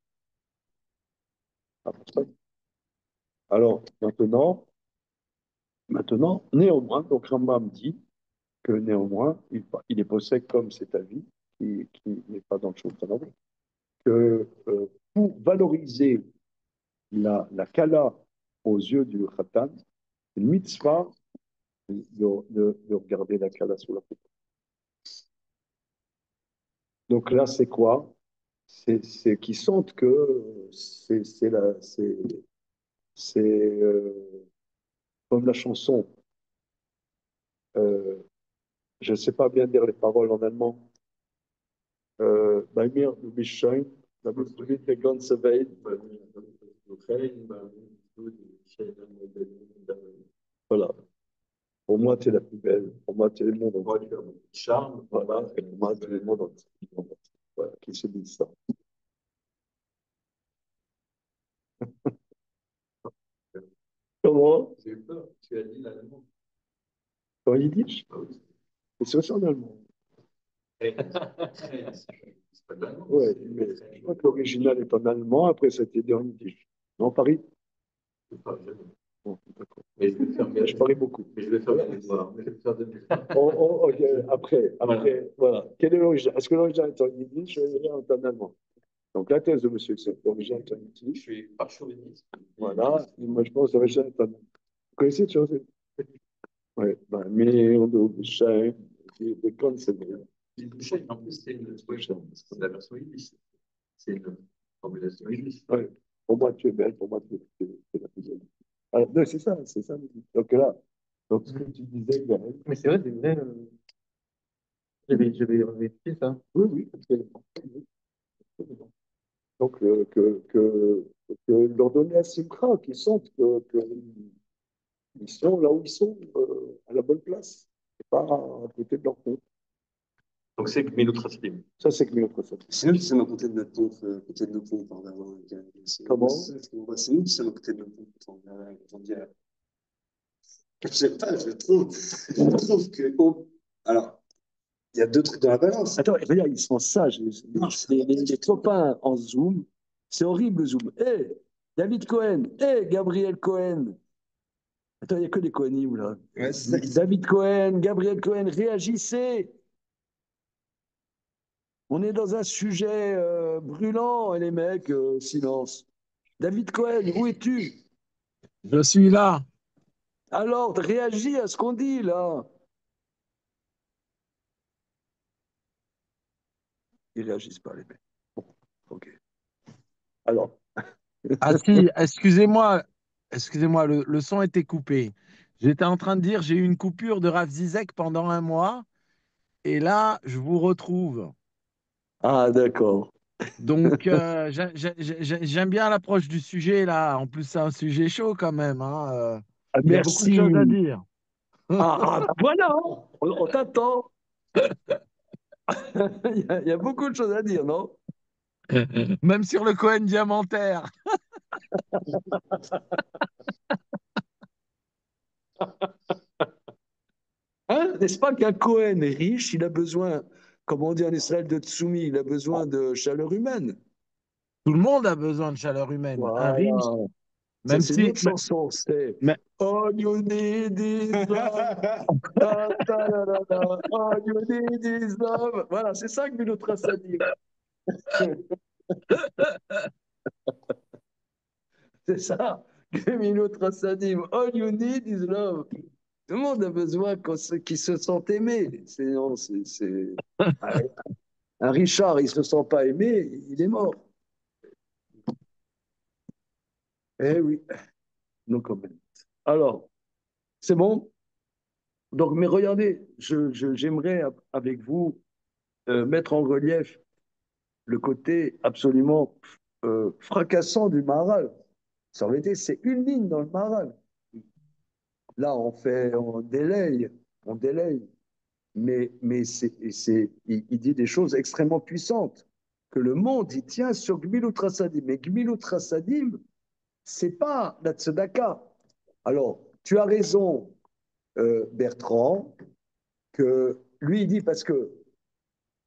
Alors maintenant, néanmoins, donc Rambam dit que néanmoins, il est posé comme c'est à vie, qui n'est pas dans le shulchan, que pour valoriser la kala aux yeux du khatan, c'est une mitzvah de regarder la kala sous la coupe. Donc là, c'est quoi? C'est qu'ils sentent que c'est comme la chanson. Euh, je ne sais pas bien dire les paroles en allemand. Bei mir, du bist schön, du bist der ganze Welt. Voilà. Pour moi, tu es la plus belle. Pour moi, tu es le monde entier. Charme, voilà. Et pour moi, tu es le monde entier. Voilà, qui se dit ça. Comment? J'ai eu peur. Tu as dit l'allemand. Quand il dit? C'est aussi en allemand. C'est pas de l'allemand. Oui, mais je crois que l'original est en allemand, après ça a été dit en yiddish. Non, Paris? Bon, d'accord. Mais je vais faire bien. Je parie beaucoup. Mais je vais faire bien mémoire. Je vais faire de mémoire. Ok, après, voilà. Quel est l'original? Est-ce que l'original est en yiddish ou l'original est en allemand? Donc la thèse de monsieur, c'est que l'original est en yiddish. Je suis pas chauviniste. Voilà. Et moi, je pense que l'original est en allemand. Vous connaissez de choses? Oui. Ben, mais on doit boucher des concepts. Les bouchées, en plus, c'est la version yiddish. C'est une formulation yiddish. Oui. Pour moi, tu es belle, pour moi, tu es la plus belle. Alors, non, c'est ça. Donc là, donc ce que tu disais, Gaël, c'est vrai, c'est vrai. J'avais vérifié ça. Oui, oui. Donc, leur donner un simcha, qu'ils sentent ils sont là où ils sont, à la bonne place, et pas à côté de leur compte. Donc c'est Gmilut Chassidim. Ça, c'est que notre fait. C'est nous qui sommes à côté de notre pompe, côté de nos pompes, en regardant avec Comment? c'est nous qui sommes à côté de nos pompes, on dit, je sais pas, je trouve que, alors, il y a deux trucs dans la balance. Attends, regarde, ils sont sages. Non, Les copains en Zoom, c'est horrible le Zoom. Hé, David Cohen, hé, Gabriel Cohen. Attends, il n'y a que des Cohenim là. ouais, c'est ça. David Cohen, Gabriel Cohen, réagissez. On est dans un sujet brûlant et les mecs, silence. David Cohen, où es-tu? Je suis là. Alors, réagis à ce qu'on dit là. Ils réagissent pas, les mecs. Bon, ok. Alors, Ah si, excusez-moi, le son était coupé. J'étais en train de dire, j'ai eu une coupure de Rav Zizek pendant un mois, et là, je vous retrouve. ah, d'accord. Donc, j'aime bien l'approche du sujet, là. En plus, c'est un sujet chaud quand même, hein. Ah, Il y a beaucoup de merci. choses à dire. Bah voilà, on t'attend. Il y a beaucoup de choses à dire, non? Même sur le Cohen diamantaire. Hein? N'est-ce pas qu'un Cohen est riche, il a besoin, comme on dit en Israël, de tsumi, il a besoin de chaleur humaine. Tout le monde a besoin de chaleur humaine. Un riche, Voilà. Ça, même c'est une si... autre chanson. C'est mais- All you need is love. Ta, ta, la, la, la. All you need is love. Voilà, c'est ça que Miloud Rassadim. C'est ça que Miloud Rassadim. All you need is love. Tout le monde a besoin qu'ils se sentent aimés. Sinon, un Richard, il ne se sent pas aimé, il est mort. Eh oui, non comment. Alors, c'est bon? Donc, mais regardez, j'aimerais avec vous mettre en relief le côté absolument fracassant du Maharal. Ça aurait été, c'est une ligne dans le Maharal. Là, on délaye, mais il dit des choses extrêmement puissantes. Que le monde, il tient sur Gmilut Rasadim. Mais Gmilut Rasadim, c'est pas la tzedaka. Alors, tu as raison, Bertrand, que lui, il dit parce que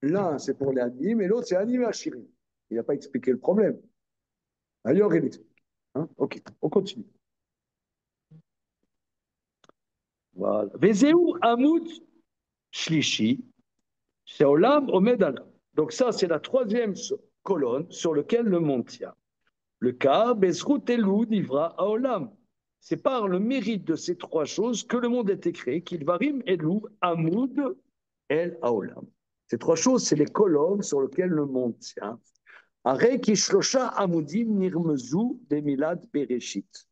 l'un, c'est pour les animes et l'autre, c'est animé à Chiri. Il n'a pas expliqué le problème. Ailleurs, il explique. Hein, ok, on continue. Voilà. Vezeu Hamoud Shlishi, c'est Olam Omed Alam. Donc ça, c'est la troisième colonne sur laquelle le monde tient. Le cas, Bezrut Elou Nivra Aolam. C'est par le mérite de ces trois choses que le monde a été créé, qu'il varim Elou Hamoud El Aolam. Ces trois choses, c'est les colonnes sur lesquelles le monde tient. Areki Shlosha Amudim Nirmezu Bemilad Bereshit.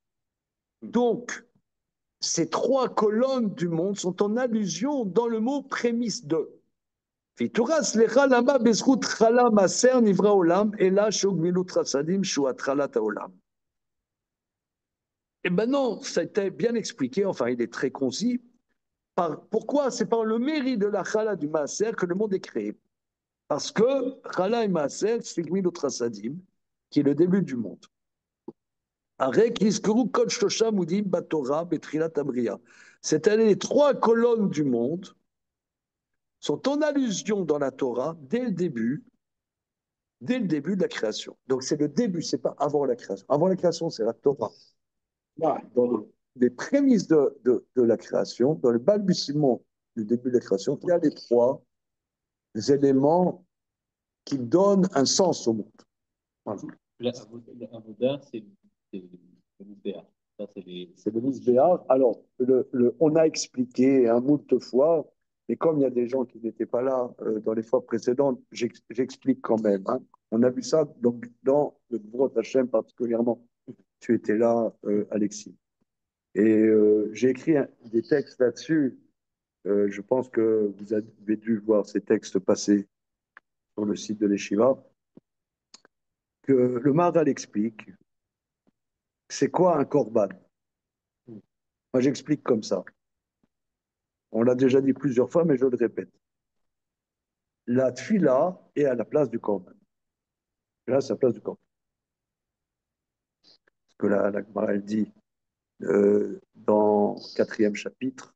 Donc, ces trois colonnes du monde sont en allusion dans le mot prémisse de. Vituras lecha lama bezrut chala maser nivra olam ela shogmilut rasadim shuatralat olam. Et maintenant, ça a été bien expliqué, enfin, il est très concis. Pourquoi? C'est par le mérite de la chala du maser que le monde est créé. Parce que chala et maser, c'est gmilut rasadim, qui est le début du monde. C'est-à-dire les trois colonnes du monde sont en allusion dans la Torah dès le début de la création. Donc c'est le début, c'est pas avant la création. Avant la création, c'est la Torah. Là, dans les prémices de la création, dans le balbutiement du début de la création, il y a les trois éléments qui donnent un sens au monde. Voilà. L'avoda, c'est le Misbéach. Ça, C'est le Misbéach. Alors, on a expliqué un moult de fois, mais comme il y a des gens qui n'étaient pas là dans les fois précédentes, j'explique quand même. Hein. On a vu ça donc, dans le Gvurot Hashem particulièrement. Tu étais là, Alexis. Et j'ai écrit des textes là-dessus je pense que vous avez dû voir ces textes passer sur le site de l'Eshiva, que le Maharal explique c'est quoi un korban. Moi, j'explique comme ça. On l'a déjà dit plusieurs fois, mais je le répète. La tfila est à la place du korban. Là, c'est la place du korban. Parce que la Gemara, elle dit dans le 4e chapitre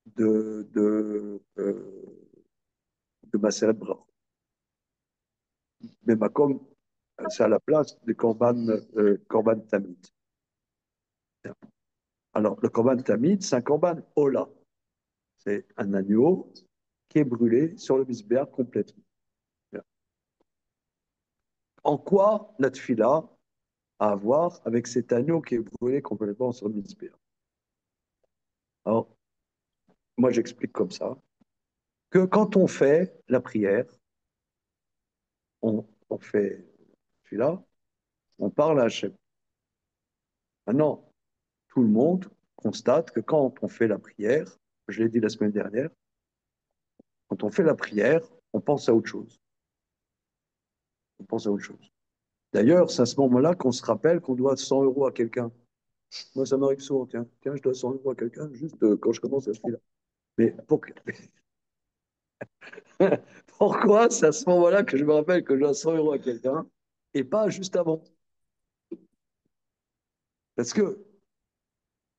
de Maseret Brachot. Mais Makom, c'est à la place du korban tamid. Alors, le korban tamid, c'est un korban ola. C'est un agneau qui est brûlé sur le misbéach complètement. En quoi la tfila a à voir avec cet agneau qui est brûlé complètement sur le misbéach? Alors, moi, j'explique comme ça, que quand on fait la prière, on fait celui-là, on parle à Hachem. Maintenant, tout le monde constate que quand on fait la prière, je l'ai dit la semaine dernière, quand on fait la prière, on pense à autre chose. On pense à autre chose. D'ailleurs, c'est à ce moment-là qu'on se rappelle qu'on doit 100 euros à quelqu'un. Moi, ça m'arrive souvent, tiens, je dois 100 euros à quelqu'un juste quand je commence à ce là. Mais pourquoi c'est à ce moment-là que je me rappelle que je dois 100 euros à quelqu'un et pas juste avant? Parce que,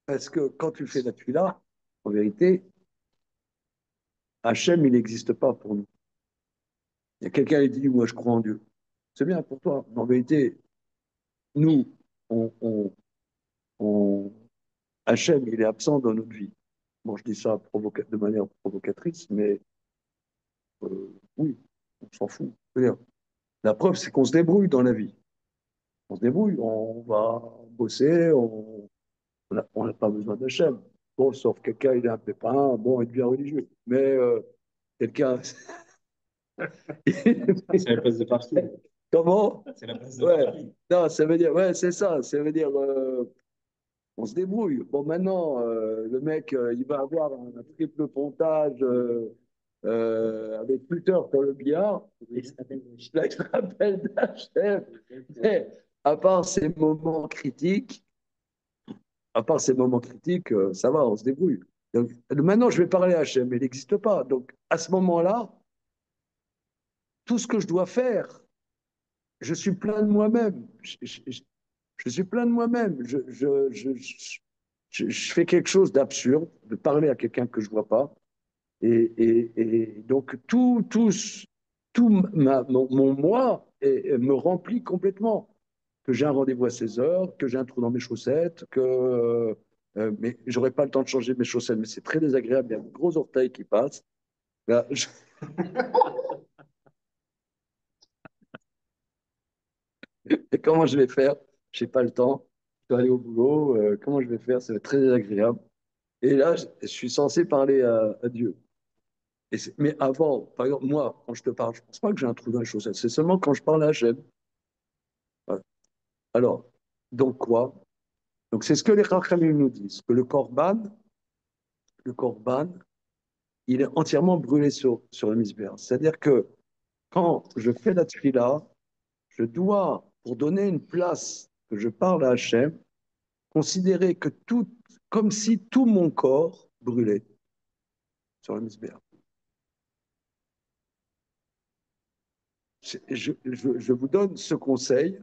parce que quand tu fais la tuila, en vérité, Hachem, il n'existe pas pour nous. Il y a quelqu'un qui dit, moi je crois en Dieu. C'est bien pour toi. Mais en vérité, nous, on- Hachem, il est absent dans notre vie. Bon, je dis ça de manière provocatrice, mais oui, on s'en fout. La preuve, c'est qu'on se débrouille dans la vie. On se débrouille, on va bosser, on n'a pas besoin d'Hachem. Bon, sauf quelqu'un, il a un pépin, bon, il devient religieux. Mais quelqu'un. C'est la place de partout. Comment? C'est la place de Ouais. partout. Non, ça veut dire, ouais, c'est ça. Ça veut dire, on se débrouille. Bon, maintenant, le mec, il va avoir un triple pontage avec Twitter pour le billard. Il se rappelle d'Hachem. Mais à part ces moments critiques, ça va, on se débrouille. Donc, maintenant, je vais parler à Hachem, mais il n'existe pas. Donc, à ce moment-là, tout ce que je dois faire, je suis plein de moi-même. Je suis plein de moi-même. Je fais quelque chose d'absurde, de parler à quelqu'un que je ne vois pas. Et donc, mon moi me remplit complètement. Que j'ai un rendez-vous à 16 heures, que j'ai un trou dans mes chaussettes, mais j'aurais pas le temps de changer mes chaussettes, mais c'est très désagréable, il y a un gros orteil qui passe. Là, et comment je vais faire? Je n'ai pas le temps, je dois aller au boulot, comment je vais faire? Ça va être très désagréable. Et là, je suis censé parler à Dieu. Mais avant, par exemple, moi, quand je te parle, je ne pense pas que j'ai un trou dans les chaussettes, c'est seulement quand je parle à Hachem. Voilà. Alors, donc quoi? Donc c'est ce que les Chachamim nous disent, que le korban, il est entièrement brûlé sur le misbéach. C'est-à-dire que quand je fais la tefila, je dois, pour donner une place que je parle à Hachem, considérer que comme si tout mon corps brûlait sur le misbéach. Je vous donne ce conseil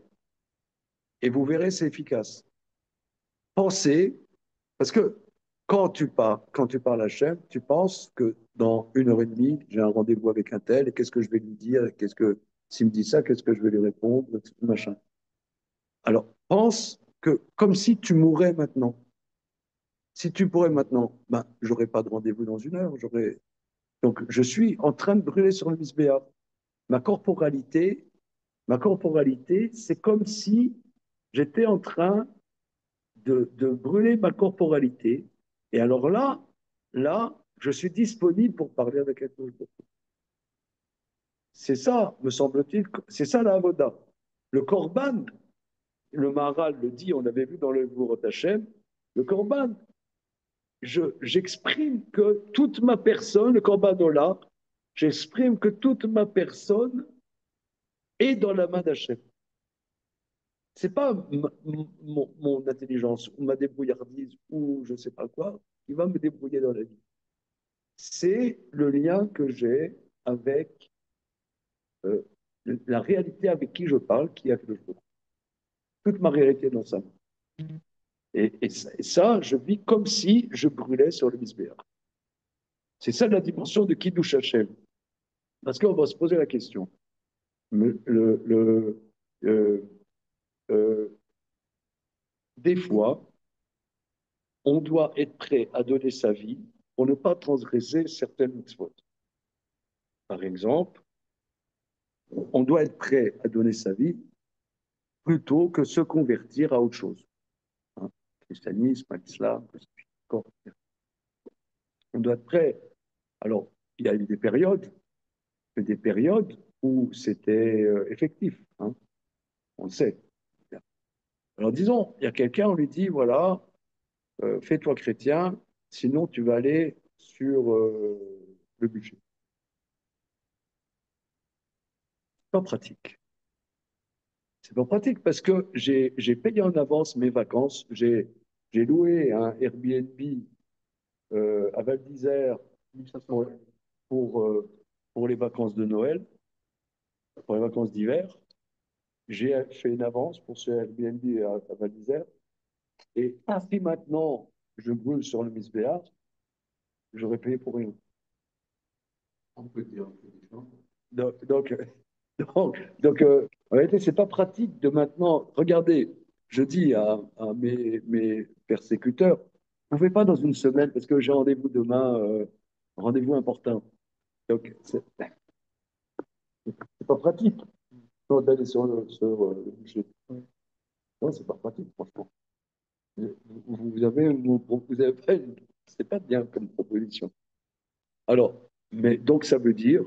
et vous verrez, c'est efficace. Pensez, parce que quand tu parles à Hachem, tu penses que dans 1 heure et demie, j'ai un rendez-vous avec un tel, et qu'est-ce que je vais lui dire, s'il me dit ça, qu'est-ce que je vais lui répondre, machin. Alors, pense que comme si tu mourrais maintenant. Si tu pourrais maintenant, ben, j'aurais pas de rendez-vous dans 1 heure. Donc, je suis en train de brûler sur le misbéach. Ma corporalité, c'est comme si j'étais en train de brûler ma corporalité. Et alors là, je suis disponible pour parler avec un autre. C'est ça, me semble-t-il, c'est ça la avoda. Le korban, le Maharal le dit, on l'avait vu dans le Gvurot Hashem, le korban, j'exprime que toute ma personne, le Korban, j'exprime que toute ma personne est dans la main d'Hachem. C'est pas mon intelligence ou ma débrouillardise ou je sais pas quoi qui va me débrouiller dans la vie. C'est le lien que j'ai avec euh, la réalité avec qui je parle, qui est le jour. Toute ma réalité est dans sa main. Et ça, je vis comme si je brûlais sur le misbéach. C'est ça la dimension de Kiddush Hashem. Parce qu'on va se poser la question. Euh, euh, des fois, on doit être prêt à donner sa vie pour ne pas transgresser certaines mitzvot. Par exemple, on doit être prêt à donner sa vie plutôt que se convertir à autre chose. Hein, christianisme, l'islam, on doit être prêt. Alors, il y a eu des périodes où c'était effectif. Hein, on le sait. Alors, disons, il y a quelqu'un, on lui dit, voilà, fais-toi chrétien, sinon tu vas aller sur le budget. Pas pratique. C'est pas pratique parce que j'ai payé en avance mes vacances. J'ai loué un Airbnb à Val d'Isère pour, pour, euh, pour les vacances de Noël, pour les vacances d'hiver. J'ai fait une avance pour ce Airbnb à Val d'Isère. Et si maintenant je brûle sur le Misbéach, j'aurais payé pour rien. On peut dire un peu différent. Donc, en réalité, c'est pas pratique de maintenant. Regardez, je dis à mes persécuteurs, vous ne pouvez pas dans une semaine, parce que j'ai rendez-vous demain, rendez-vous important. Donc, c'est pas pratique d'aller sur le bûcher. Non, c'est pas pratique, franchement. Vous avez pas c'est pas bien comme proposition. Alors, mais donc ça veut dire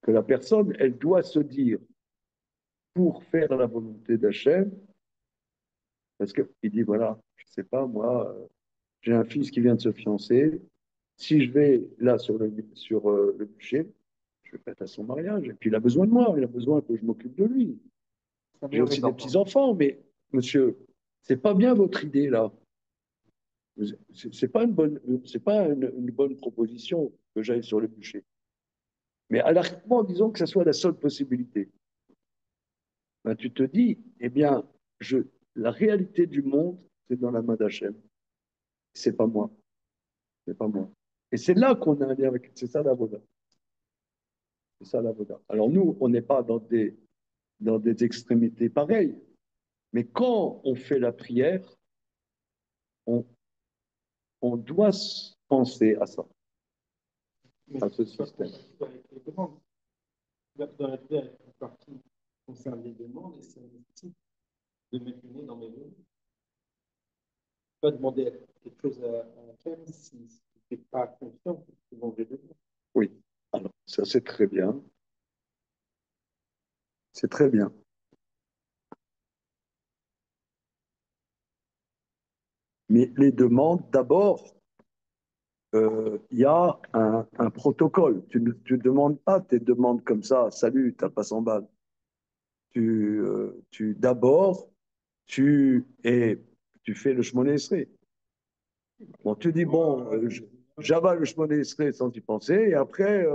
que la personne, elle doit se dire, pour faire la volonté d'Hachem, parce qu'il dit, voilà, je sais pas, moi, j'ai un fils qui vient de se fiancer. Si je vais là sur le bûcher, je vais faire à son mariage. Et puis il a besoin de moi, il a besoin que je m'occupe de lui. J'ai aussi des petits-enfants, mais monsieur, c'est pas bien votre idée là. C'est pas une bonne proposition que j'aille sur le bûcher. Mais anarchiquement, disons que ce soit la seule possibilité. Ben, tu te dis, eh bien, la réalité du monde, c'est dans la main d'Hachem. C'est pas moi. C'est pas moi. Et c'est là qu'on a un lien avec. C'est ça la voda. C'est ça la voda. Alors nous, on n'est pas dans des extrémités pareilles. Mais quand on fait la prière, on, on doit penser à ça, Mais à ce c'est pas système. possible avec les demandes. Dans la vie, avec une partie qui concerne les demandes, et c'est nécessite de mettre le nez dans mes mots. Pas demander quelque chose à quelqu'un si tu n'es pas confiant que tu vas enlever besoin. Oui. Alors, ça c'est très bien. C'est très bien. Mais les demandes, d'abord, il y a un protocole. Tu ne demandes pas tes demandes comme ça. Salut, t'as pas 100 balles. D'abord, tu fais le shmoné esrei. Bon, tu dis, bon, j'avale le shmoné esrei sans y penser, et après,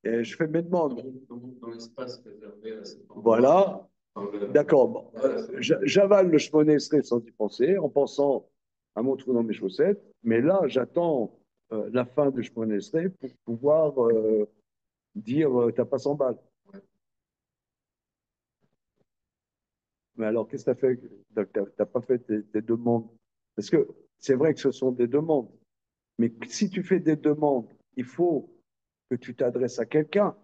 et je fais mes demandes. Dans l'espace réservé à cet endroit. Voilà, d'accord. Bon, j'avale le shmoné esrei sans y penser, en pensant à mon trou dans mes chaussettes, mais là, j'attends la fin du shmoné esrei pour pouvoir dire, t'as pas 100 balles. Mais alors, qu'est-ce que tu as fait? Tu n'as pas fait tes demandes. Parce que c'est vrai que ce sont des demandes. Mais si tu fais des demandes, il faut que tu t'adresses à quelqu'un.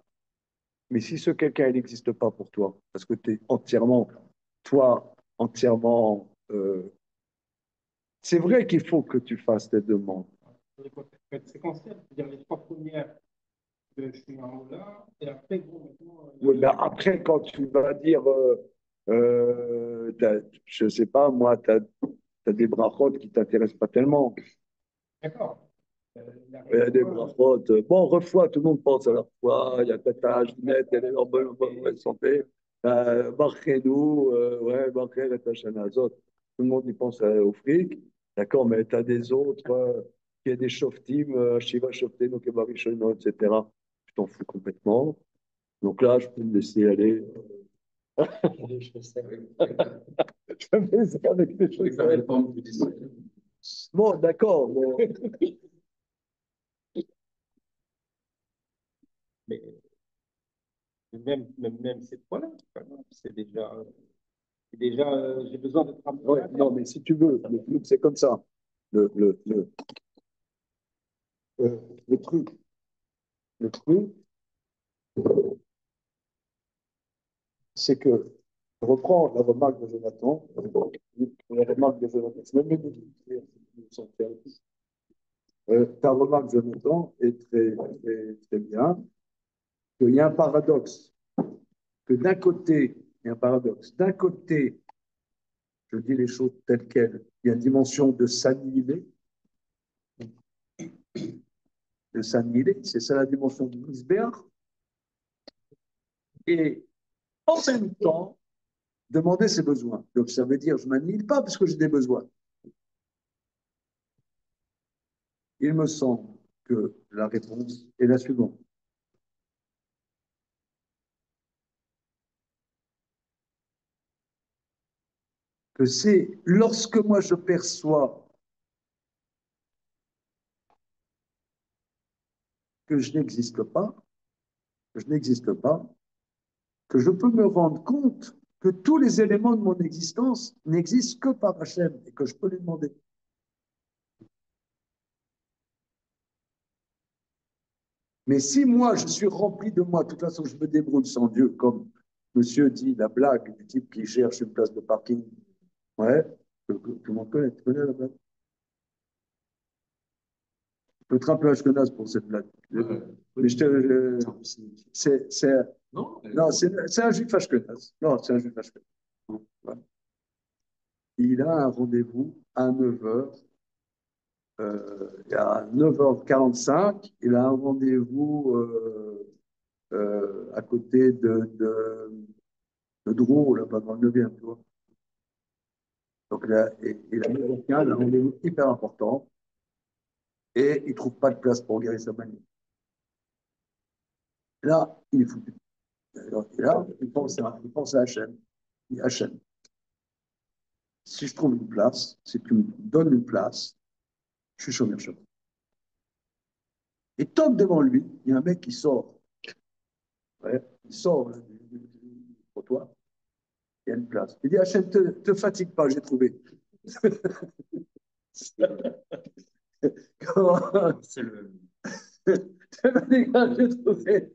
Mais si ce quelqu'un, il n'existe pas pour toi, parce que tu es entièrement, toi, entièrement. C'est vrai qu'il faut que tu fasses des demandes. Il faut être séquentiel, c'est-à-dire les trois premières, je suis en haut là, et après, bon, maintenant. Oui, ben après, quand tu vas dire, je ne sais pas, moi, tu as des brachot qui ne t'intéressent pas tellement. D'accord. Il y a des brachot. Bon, refoua, tout le monde pense à la foi. Il y a Tata Ginette, elle est en bonne santé. Barchenou, ouais, Barcher et Tachana Azot. Tout le monde y pense au fric. D'accord, mais tu as des autres, qui a des shoftim, Shiva Shofteno, Kebarishono, etc. Je t'en fous complètement. Donc là, je peux me laisser aller. Je sais, oui. Je me laisse avec des choses. Ça dépend du district. Bon, d'accord. Mais même cette fois-là, c'est déjà j'ai besoin d'être un peu Ouais, non, mais si tu veux, le truc, c'est comme ça. Le, le, le, le truc, le truc, c'est que je reprends la remarque de Jonathan, la remarque de Jonathan, c'est même ta remarque, Jonathan, est très bien, qu'il y a un paradoxe, que d'un côté, il y a un paradoxe, d'un côté, je dis les choses telles quelles, il y a une dimension de s'annihiler, c'est ça la dimension du Gisbert, et en même temps, demander ses besoins. Donc ça veut dire, je ne m'annihile pas parce que j'ai des besoins. Il me semble que la réponse est la suivante. Que c'est lorsque moi je perçois que je n'existe pas, que je n'existe pas, que je peux me rendre compte que tous les éléments de mon existence n'existent que par Hachem et que je peux lui demander. Mais si moi je suis rempli de moi, de toute façon je me débrouille sans Dieu, comme monsieur dit la blague du type qui cherche une place de parking. Ouais, tout le monde connaît, tu connais la blague. Je peux être un peu ashkenaz pour cette blague. Mais non, c'est un juif ashkenaz. Non, c'est un juif ashkenaz. Voilà. Il a un rendez-vous à 9h. À 9h45, il a un rendez-vous à côté de Drou, là-bas dans le 9e, tu vois. Donc, il a un rendez-vous hyper important et il ne trouve pas de place pour guérir sa manie. Là, il est foutu. Et là, il pense à Hachem. Il dit, Hachem, si je trouve une place, si tu me donnes une place, je suis chômeur chômeur. Et toque devant lui, il y a un mec qui sort. Ouais, il sort du trottoir, il y a une place. Il dit, Hachem, te fatigue pas, j'ai trouvé. Comment? C'est le. Te fatigue pas, j'ai trouvé.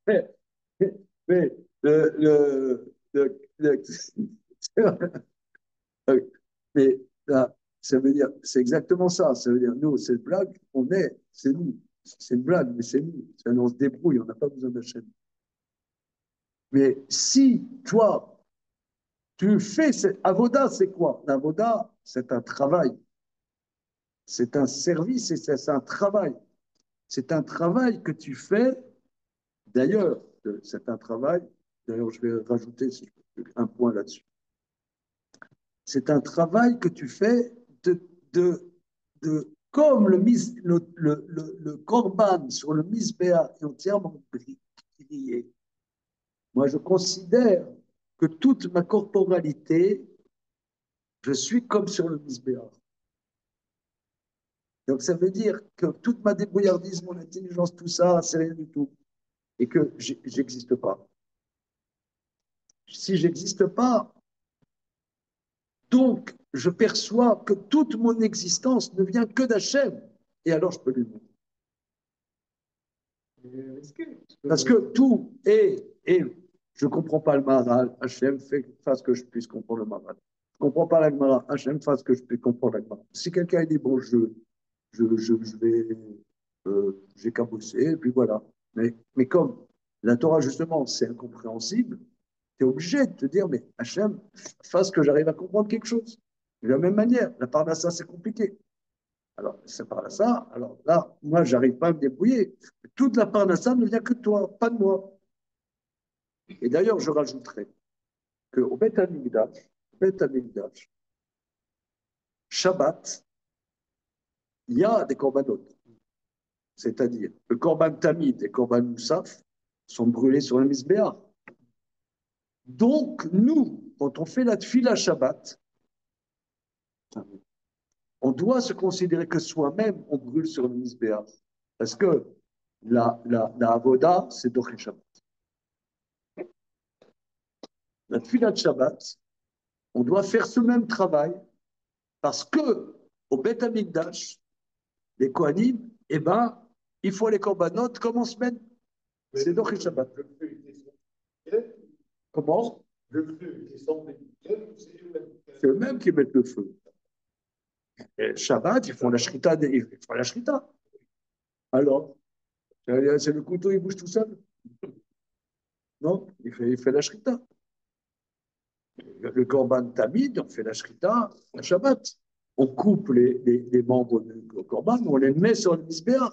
Mais mais là, ça veut dire, c'est exactement ça. Ça veut dire, nous, cette blague, c'est nous. C'est une blague, mais c'est nous. On se débrouille, on n'a pas besoin d'Hachem. Mais si toi, tu fais cette avoda, c'est quoi? L'avoda, c'est un travail. C'est un service et c'est un travail. C'est un travail que tu fais. D'ailleurs, c'est un travail. D'ailleurs, je vais rajouter un point là-dessus. C'est un travail que tu fais de, comme le korban sur le misbéa est entièrement grillé. Moi, je considère que toute ma corporalité, je suis comme sur le misbéa. Donc, ça veut dire que toute ma débrouillardise, mon intelligence, tout ça, c'est rien du tout. Et que j'existe pas. Si j'existe pas, donc je perçois que toute mon existence ne vient que d'Hachem. Et alors, je peux lui demander. Parce que tout est, et je ne comprends pas le Maharal, Hachem fasse que je puisse comprendre le Maharal. Je ne comprends pas la Gemara, Hachem fasse que je puisse comprendre la Gemara. Si quelqu'un dit, bon, je vais, j'ai qu'à bosser, et puis voilà. Mais comme la Torah, justement, c'est incompréhensible, tu es obligé de te dire, mais Hachem, fasse que j'arrive à comprendre quelque chose. De la même manière, la parnassa, c'est compliqué. Alors, c'est parnassa, alors là, moi, j'arrive pas à me débrouiller. Toute la parnassa ne vient que de toi, pas de moi. Et d'ailleurs, je rajouterai qu'au Beth Amikdash, Shabbat, il y a des corbanotes. C'est-à-dire, le korban tamid et le korban moussaf sont brûlés sur le misbéach. Donc, nous, quand on fait la tfila Shabbat, on doit se considérer que soi-même, on brûle sur le misbéach. Parce que la avoda, c'est Doché Shabbat. La tfila Shabbat, on doit faire ce même travail parce que au Beth Amikdash, les Kohanim, eh ben, il faut les corbanotes comme en semaine. C'est Doché Shabbat. Comment? C'est eux-mêmes qui mettent le feu. Et Shabbat, ils font la shrita. Ils font la shrita. Alors, c'est le couteau, il bouge tout seul? Non, il fait la shrita. Le korban tamid, on fait la shrita, la Shabbat. On coupe les membres du korban, on les met sur le misbéach.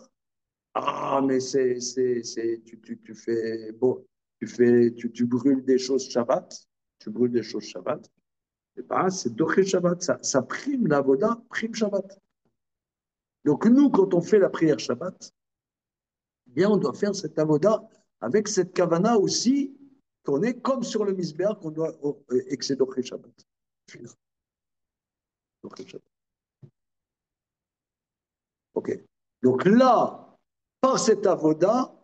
Ah, mais tu fais, bon, tu brûles des choses Shabbat, tu brûles des choses Shabbat. Eh ben, c'est Doché Shabbat, ça prime la voda, prime Shabbat. Donc nous, quand on fait la prière Shabbat, eh bien, on doit faire cette avoda avec cette kavana aussi, qu'on est comme sur le misbéach, qu'on doit excéder Shabbat. Ok. Donc là, par cette avoda,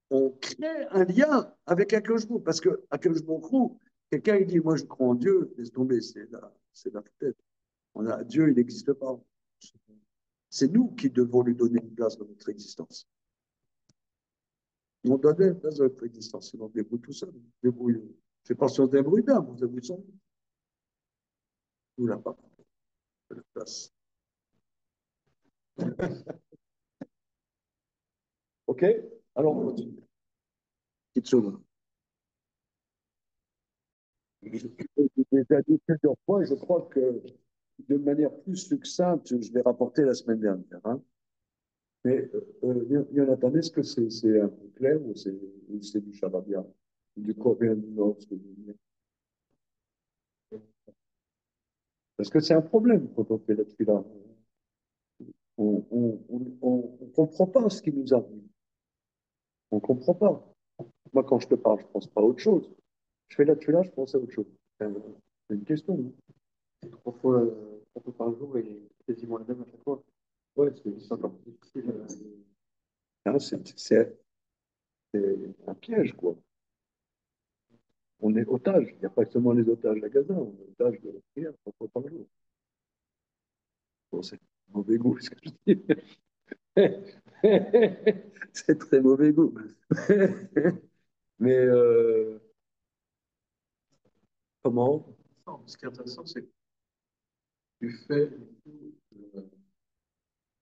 on crée un lien avec Akadosh Baruch Hu. Parce que Akadosh Baruch Hu, quelqu'un il dit, moi je crois en Dieu, laisse tomber, c'est la tête. Dieu, il n'existe pas. C'est nous qui devons lui donner une place dans notre existence. On doit donner une place dans notre existence, sinon on débrouille tout seul. Débrouille. Je ne sais pas si on se débrouille bien, vous débrouillez sans nous. Nous, là, pas de la place. OK? Alors, on continue. Petite seconde. Je l'ai dit plusieurs fois et je crois que de manière plus succincte, je l'ai rapporté la semaine dernière. Hein. Mais Jonathan, est-ce que c'est un peu clair ou c'est du charabia, du coréen du Nord, ce que vous voulez? Parce que c'est un problème quand on fait la tefila. On ne comprend pas ce qui nous arrive. On ne comprend pas. Moi, quand je te parle, je ne pense pas à autre chose. Je fais la tefila, je pense à autre chose. C'est une question. Hein. 3 fois par jour et quasiment les mêmes à chaque fois. Ouais, C'est encore plus difficile. hein, c'est un piège, quoi. On est otage. Il n'y a pas seulement les otages à Gaza, on est otage de la prière 3 fois par jour. Bon, c'est mauvais goût, ce que je dis. C'est très mauvais goût. Mais comment? Ce qui est intéressant, c'est que tu fais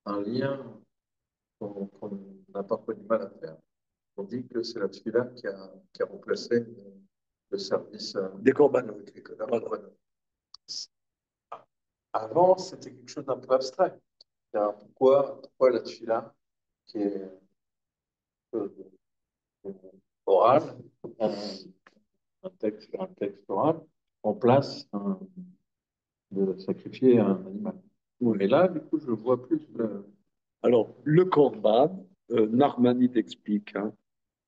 un lien qu'on n'a parfois du mal à faire. On dit que c'est la tefila qui a remplacé le service Des corbanotes. des corbanotes. Avant, c'était quelque chose d'un peu abstrait. Pourquoi la tefila, qui est oral, un texte oral, remplace de sacrifier un animal. Mais là, du coup, je vois plus Alors, le korban, Narmanide explique, hein,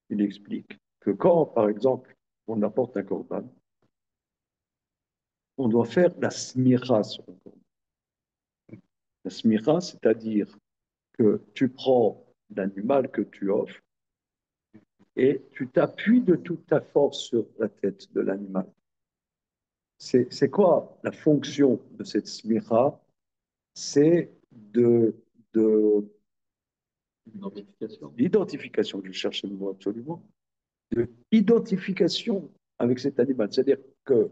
il explique que quand, par exemple, on apporte un korban, on doit faire la smira sur le korban. La smira, c'est-à-dire que tu prends l'animal que tu offres et tu t'appuies de toute ta force sur la tête de l'animal. C'est quoi la fonction de cette smira? C'est de l'identification, je cherche le mot absolument, de identification avec cet animal. C'est-à-dire que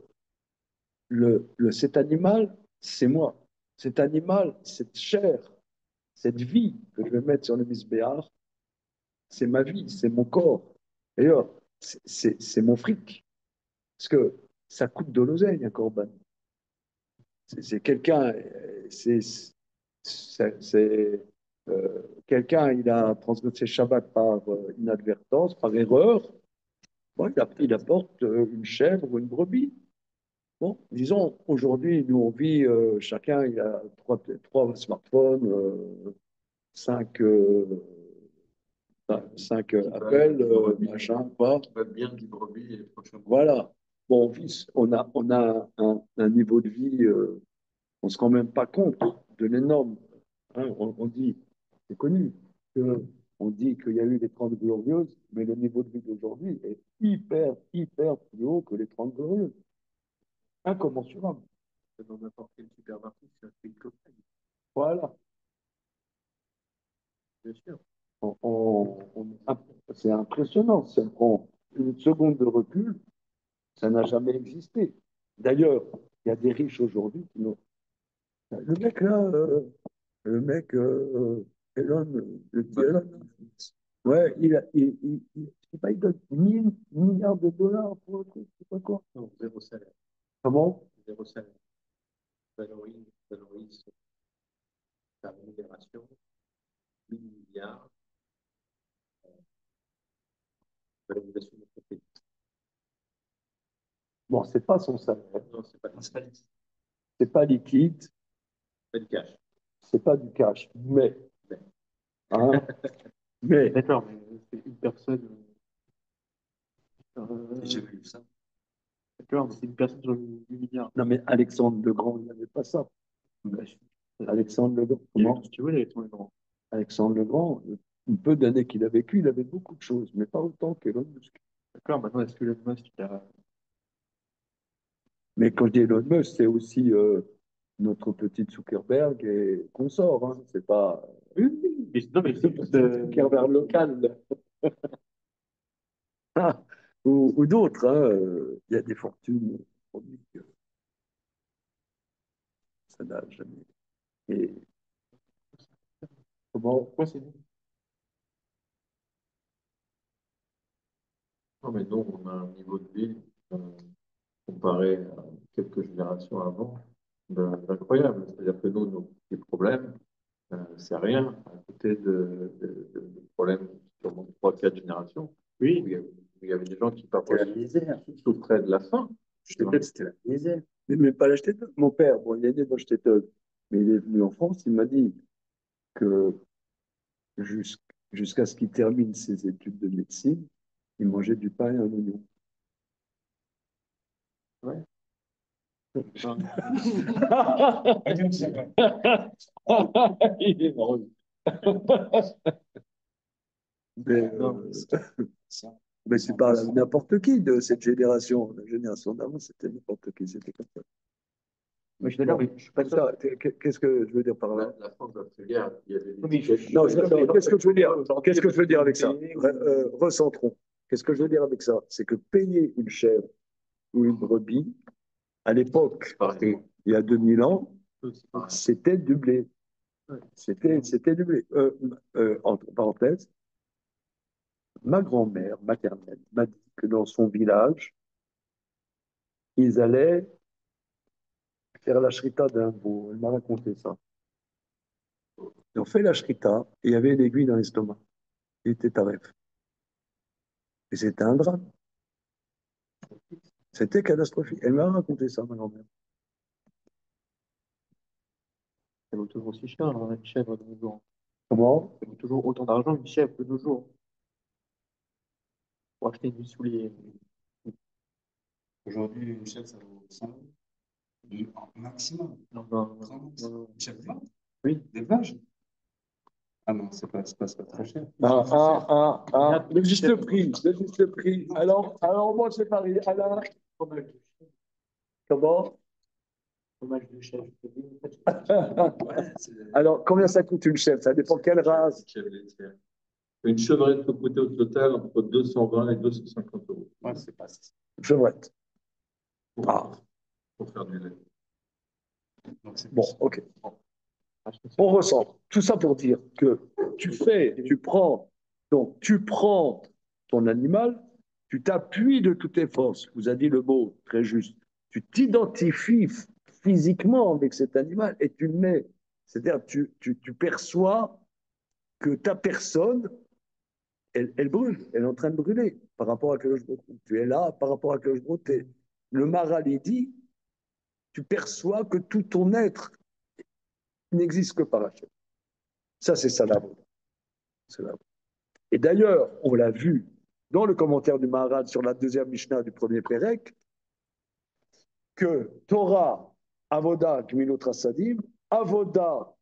cet animal, c'est moi. Cet animal, cette chair, cette vie que je vais mettre sur le misbéar, c'est ma vie, c'est mon corps. D'ailleurs, c'est mon fric. Parce que ça coûte de l'oseille, un corban. C'est quelqu'un, c'est quelqu'un, il a transgressé Shabbat par inadvertance, par erreur. Bon, il apporte une chèvre ou une brebis. Bon, disons, aujourd'hui, nous, on vit, chacun, il a trois smartphones, cinq, appels, machin, quoi. Qui va bien du brebis et prochainement. Voilà. Bon, on a un niveau de vie, on ne se rend même pas compte de l'énorme. Hein, on dit, c'est connu, on dit qu'il y a eu les 30 glorieuses, mais le niveau de vie d'aujourd'hui est hyper, hyper plus haut que les 30 glorieuses. Incommensurable. Dans n'importe quel supermarché, c'est un prix de cocaïne, Voilà. bien sûr. C'est impressionnant. Si on prend une seconde de recul, ça n'a jamais existé. D'ailleurs, il y a des riches aujourd'hui qui n'ont. Le mec là, Elon, le petit Elon, ouais, je sais pas, il donne 1 000 milliards de dollars pour le truc, je sais pas quoi. Non, zéro salaire. Comment? Zéro salaire. Valorise sa rémunération, 1000 milliards, valorisation de l'entreprise. Bon, c'est pas son salaire, Non, c'est pas c'est pas liquide, du cash. c'est pas du cash, hein, mais D'accord, mais c'est une personne. J'ai vu ça. D'accord, mais c'est une personne sur 8 milliards. non, mais Alexandre le Grand, il n'avait pas ça. Alexandre le Grand, comment? Si tu veux, il est grand. Alexandre le Grand, une peu d'années qu'il a vécu, il avait beaucoup de choses, mais pas autant qu'Elon Musk. D'accord, maintenant, est-ce que Elon Musk, il a. Mais quand je dis Elon Musk, c'est aussi notre petite Zuckerberg et consort. Hein. C'est pas Non, mais Zuckerberg local Ah, ou d'autres. Hein. Il y a des fortunes que ça n'a jamais. Et comment? Pourquoi c'est nous? Non, mais nous, on a un niveau de vie comparé à quelques générations avant d'incroyable. C'est-à-dire que nous, nos petits problèmes, c'est rien à côté de problèmes sur 3-4 générations. Oui. Où il y avait des gens qui parfois C'était la misère. souffraient de la faim. C'était la misère. Mais pas l'acheter. Mon père, bon, il est né dans Stettin, mais il est venu en France, il m'a dit que jusqu'à ce qu'il termine ses études de médecine, il mangeait du pain et un oignon. Ouais. Il est drôle. Mais, mais c'est pas n'importe qui de cette génération. La génération d'avant, c'était n'importe qui, c'était comme ça. Mais je suis d'accord, mais je suis pas sûr. Ça, qu'est-ce que je veux dire par là? La France d'après-guerre, il y avait des Oui, Non, qu'est-ce que je veux dire? Qu'est-ce que je veux dire avec ça? Recentrons. Qu'est-ce que je veux dire avec ça? C'est que payer une chèvre ou une brebis, à l'époque, il y a 2000 ans, c'était du blé. C'était du blé. Entre parenthèses, ma grand-mère maternelle m'a dit que dans son village, ils allaient faire la shrita d'un veau. Elle m'a raconté ça. Ils ont fait la shrita et il y avait une aiguille dans l'estomac. Il était taref. Et c'était un drame. C'était catastrophique. Elle m'a raconté ça, ma grand-mère. Ça vaut toujours aussi cher, hein, une chèvre de nos jours. Comment? Ça vaut toujours autant d'argent une chèvre de nos jours. Pour acheter du soulier. Aujourd'hui, une chèvre, ça vaut 100 euros. Maximum. Non, Grand max. non. Une chèvre blanche. Oui. D'élevage. Ah non, c'est pas très cher. Le juste prix, le juste prix. Alors moi, c'est Paris. Alors, Fromage de chèvre. comment? Fromage de chèvre. Ouais, Alors, combien ça coûte une chèvre? Ça dépend quelle race. chèvre laitière. Une chevrette peut coûter au total entre 220 et 250 euros. ouais, c'est pas. Chevrette. Ah, Pour faire du lait. Donc, c'est bon, ok. On ressent. Tout ça pour dire que tu prends ton animal, tu t'appuies de toutes tes forces. Vous avez dit le mot très juste. tu t'identifies physiquement avec cet animal et tu le mets. C'est-à-dire, tu perçois que ta personne, elle brûle, elle est en train de brûler par rapport à Kadosh Baruch Hu. Tu es là par rapport à Kadosh Baruch Hu. Le Maral, il dit, tu perçois que tout ton être n'existe que par Hachem. Ça, c'est ça la Et d'ailleurs, on l'a vu dans le commentaire du Maharad sur la deuxième Mishnah du premier Pérec, que Torah, Avoda, Gmilut Rasadim, Avoda,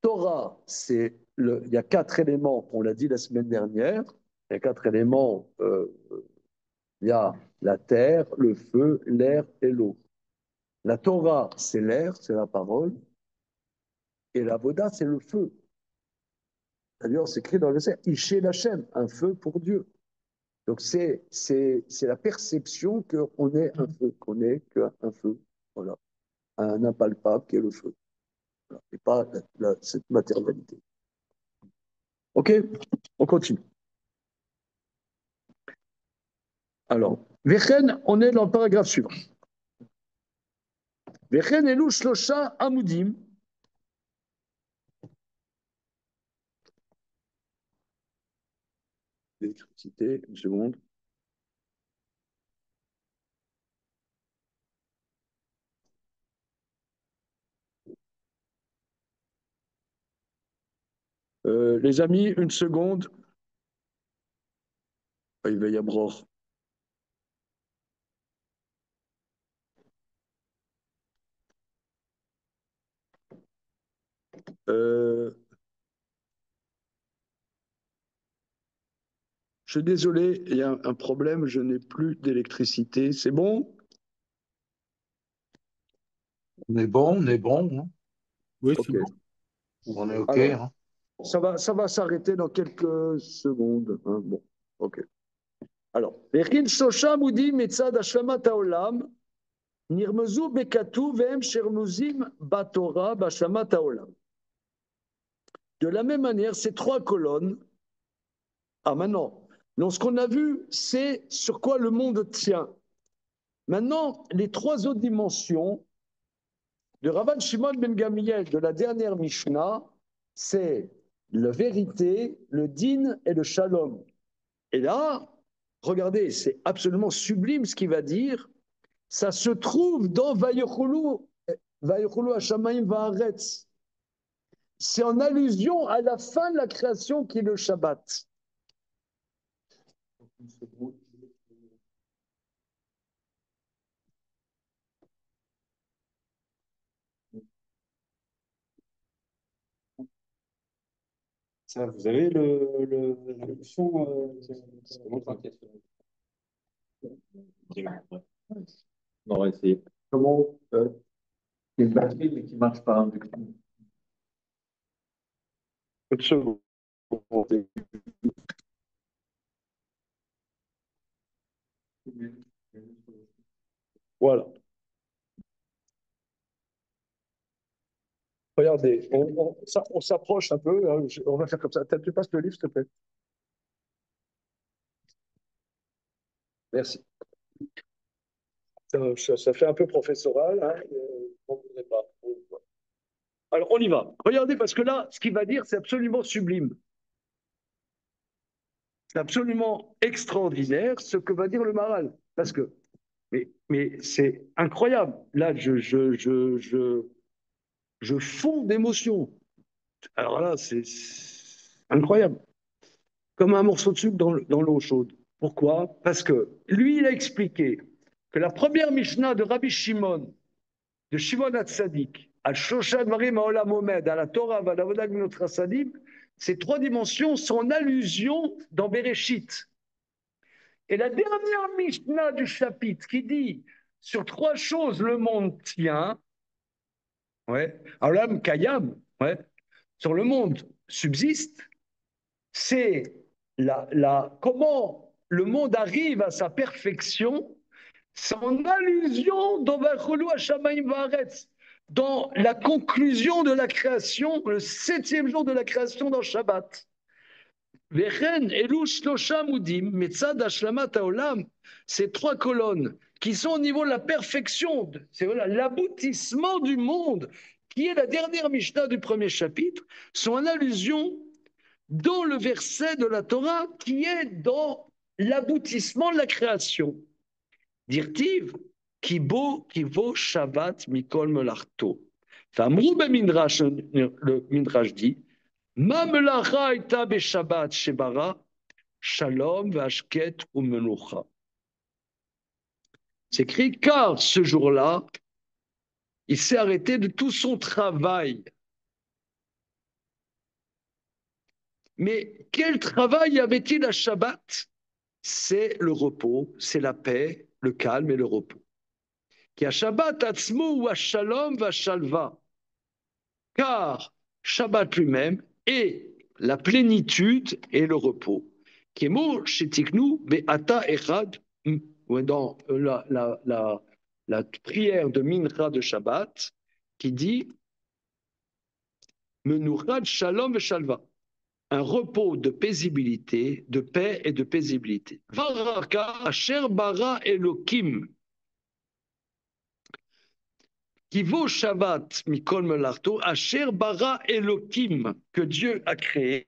Torah, il y a 4 éléments, on l'a dit la semaine dernière, il y a 4 éléments, il y a la terre, le feu, l'air et l'eau. La Torah, c'est l'air, c'est la parole, et l'Avoda, c'est le feu. D'ailleurs, c'est écrit dans le verset, Ishe Lachem, un feu pour Dieu. Donc, c'est la perception qu'on est un feu, qu'on est qu'un feu. Voilà. Un impalpable qui est le feu. Voilà. Et pas cette matérialité. OK? On continue. Alors, Vechen, on est dans le paragraphe suivant. Vechen elu shlosha amudim. L'électricité, une seconde. Les amis, une seconde. Ah, il va y avoir. Je suis désolé, il y a un problème, je n'ai plus d'électricité. C'est bon? On est bon, on est bon. Hein. Oui, Ok. c'est bon. On est OK. Alors, Hein. ça va s'arrêter dans quelques secondes. Hein. Bon, ok. Alors, Vechin Shosha Mudi Metzad Hashamat Haolam, Nirmezu Bekatu Vehem Shermuzim Batora Bashamat Haolam. De la même manière, ces 3 colonnes. Ah, maintenant, donc ce qu'on a vu, c'est sur quoi le monde tient. Maintenant, les 3 autres dimensions de Rabban Shimon ben Gamliel de la dernière Mishnah, c'est la vérité, le din et le shalom. Et là, regardez, c'est absolument sublime ce qu'il va dire. Ça se trouve dans Vayochulu Hashamayim Va'aretz. C'est en allusion à la fin de la création qui est le Shabbat. Ça, vous avez la fonction On va essayer. Comment Une batterie, mais qui marche par induction. une seconde. Voilà. Regardez, on s'approche un peu. Hein, on va faire comme ça. Tu passes le livre, s'il te plaît. Merci. Ça fait un peu professoral. Hein, on voudrait pas. Alors, on y va. Regardez, parce que là, ce qu'il va dire, c'est absolument sublime. C'est absolument extraordinaire ce que va dire le Maral. Parce que, mais c'est incroyable. Là, je fonds d'émotion. Alors là, c'est incroyable. Comme un morceau de sucre dans l'eau chaude. Pourquoi? Parce que lui, il a expliqué que la première Mishnah de Rabbi Shimon, de Shimon HaTzadik, à Shosha Dvarim Ha'olam Omed, à la Torah, à la Vodah Gminot Rasadim, ces 3 dimensions sont en allusion dans Bereshit. Et la dernière Mishnah du chapitre qui dit sur 3 choses le monde tient, ouais, Olam Kayam, ouais, sur le monde subsiste, c'est comment le monde arrive à sa perfection, c'est en allusion dans Vacholu Hashamayim Vaaretz, dans la conclusion de la création, le 7e jour de la création dans Shabbat. Vechen elu shlosha amudim metzad hashlamat haolam, ces trois colonnes qui sont au niveau de la perfection, c'est voilà, l'aboutissement du monde, qui est la dernière Mishnah du premier chapitre, sont en allusion dans le verset de la Torah qui est dans l'aboutissement de la création. Dirtiv, qui vaut Shabbat mikol melarto. Famrou midrash, le midrash dit, Ma melacha ita be Shabbat shebara, shalom vashket ou menucha. C'est écrit, car ce jour-là, il s'est arrêté de tout son travail. Mais quel travail avait-il à Shabbat? C'est le repos, c'est la paix, le calme et le repos. Qui a Shabbat atzmo ou shalom va shalva. Car Shabbat lui-même est la plénitude et le repos. Qui est mot shetiknu be'ata echad, dans la prière de Mincha de Shabbat, qui dit Menurad shalom ve shalva. Un repos de paisibilité, de paix et de paisibilité. Varaka asher bara Elokim, qui vaut Shabbat mikol melarto, asher bara Elokim, que Dieu a créé.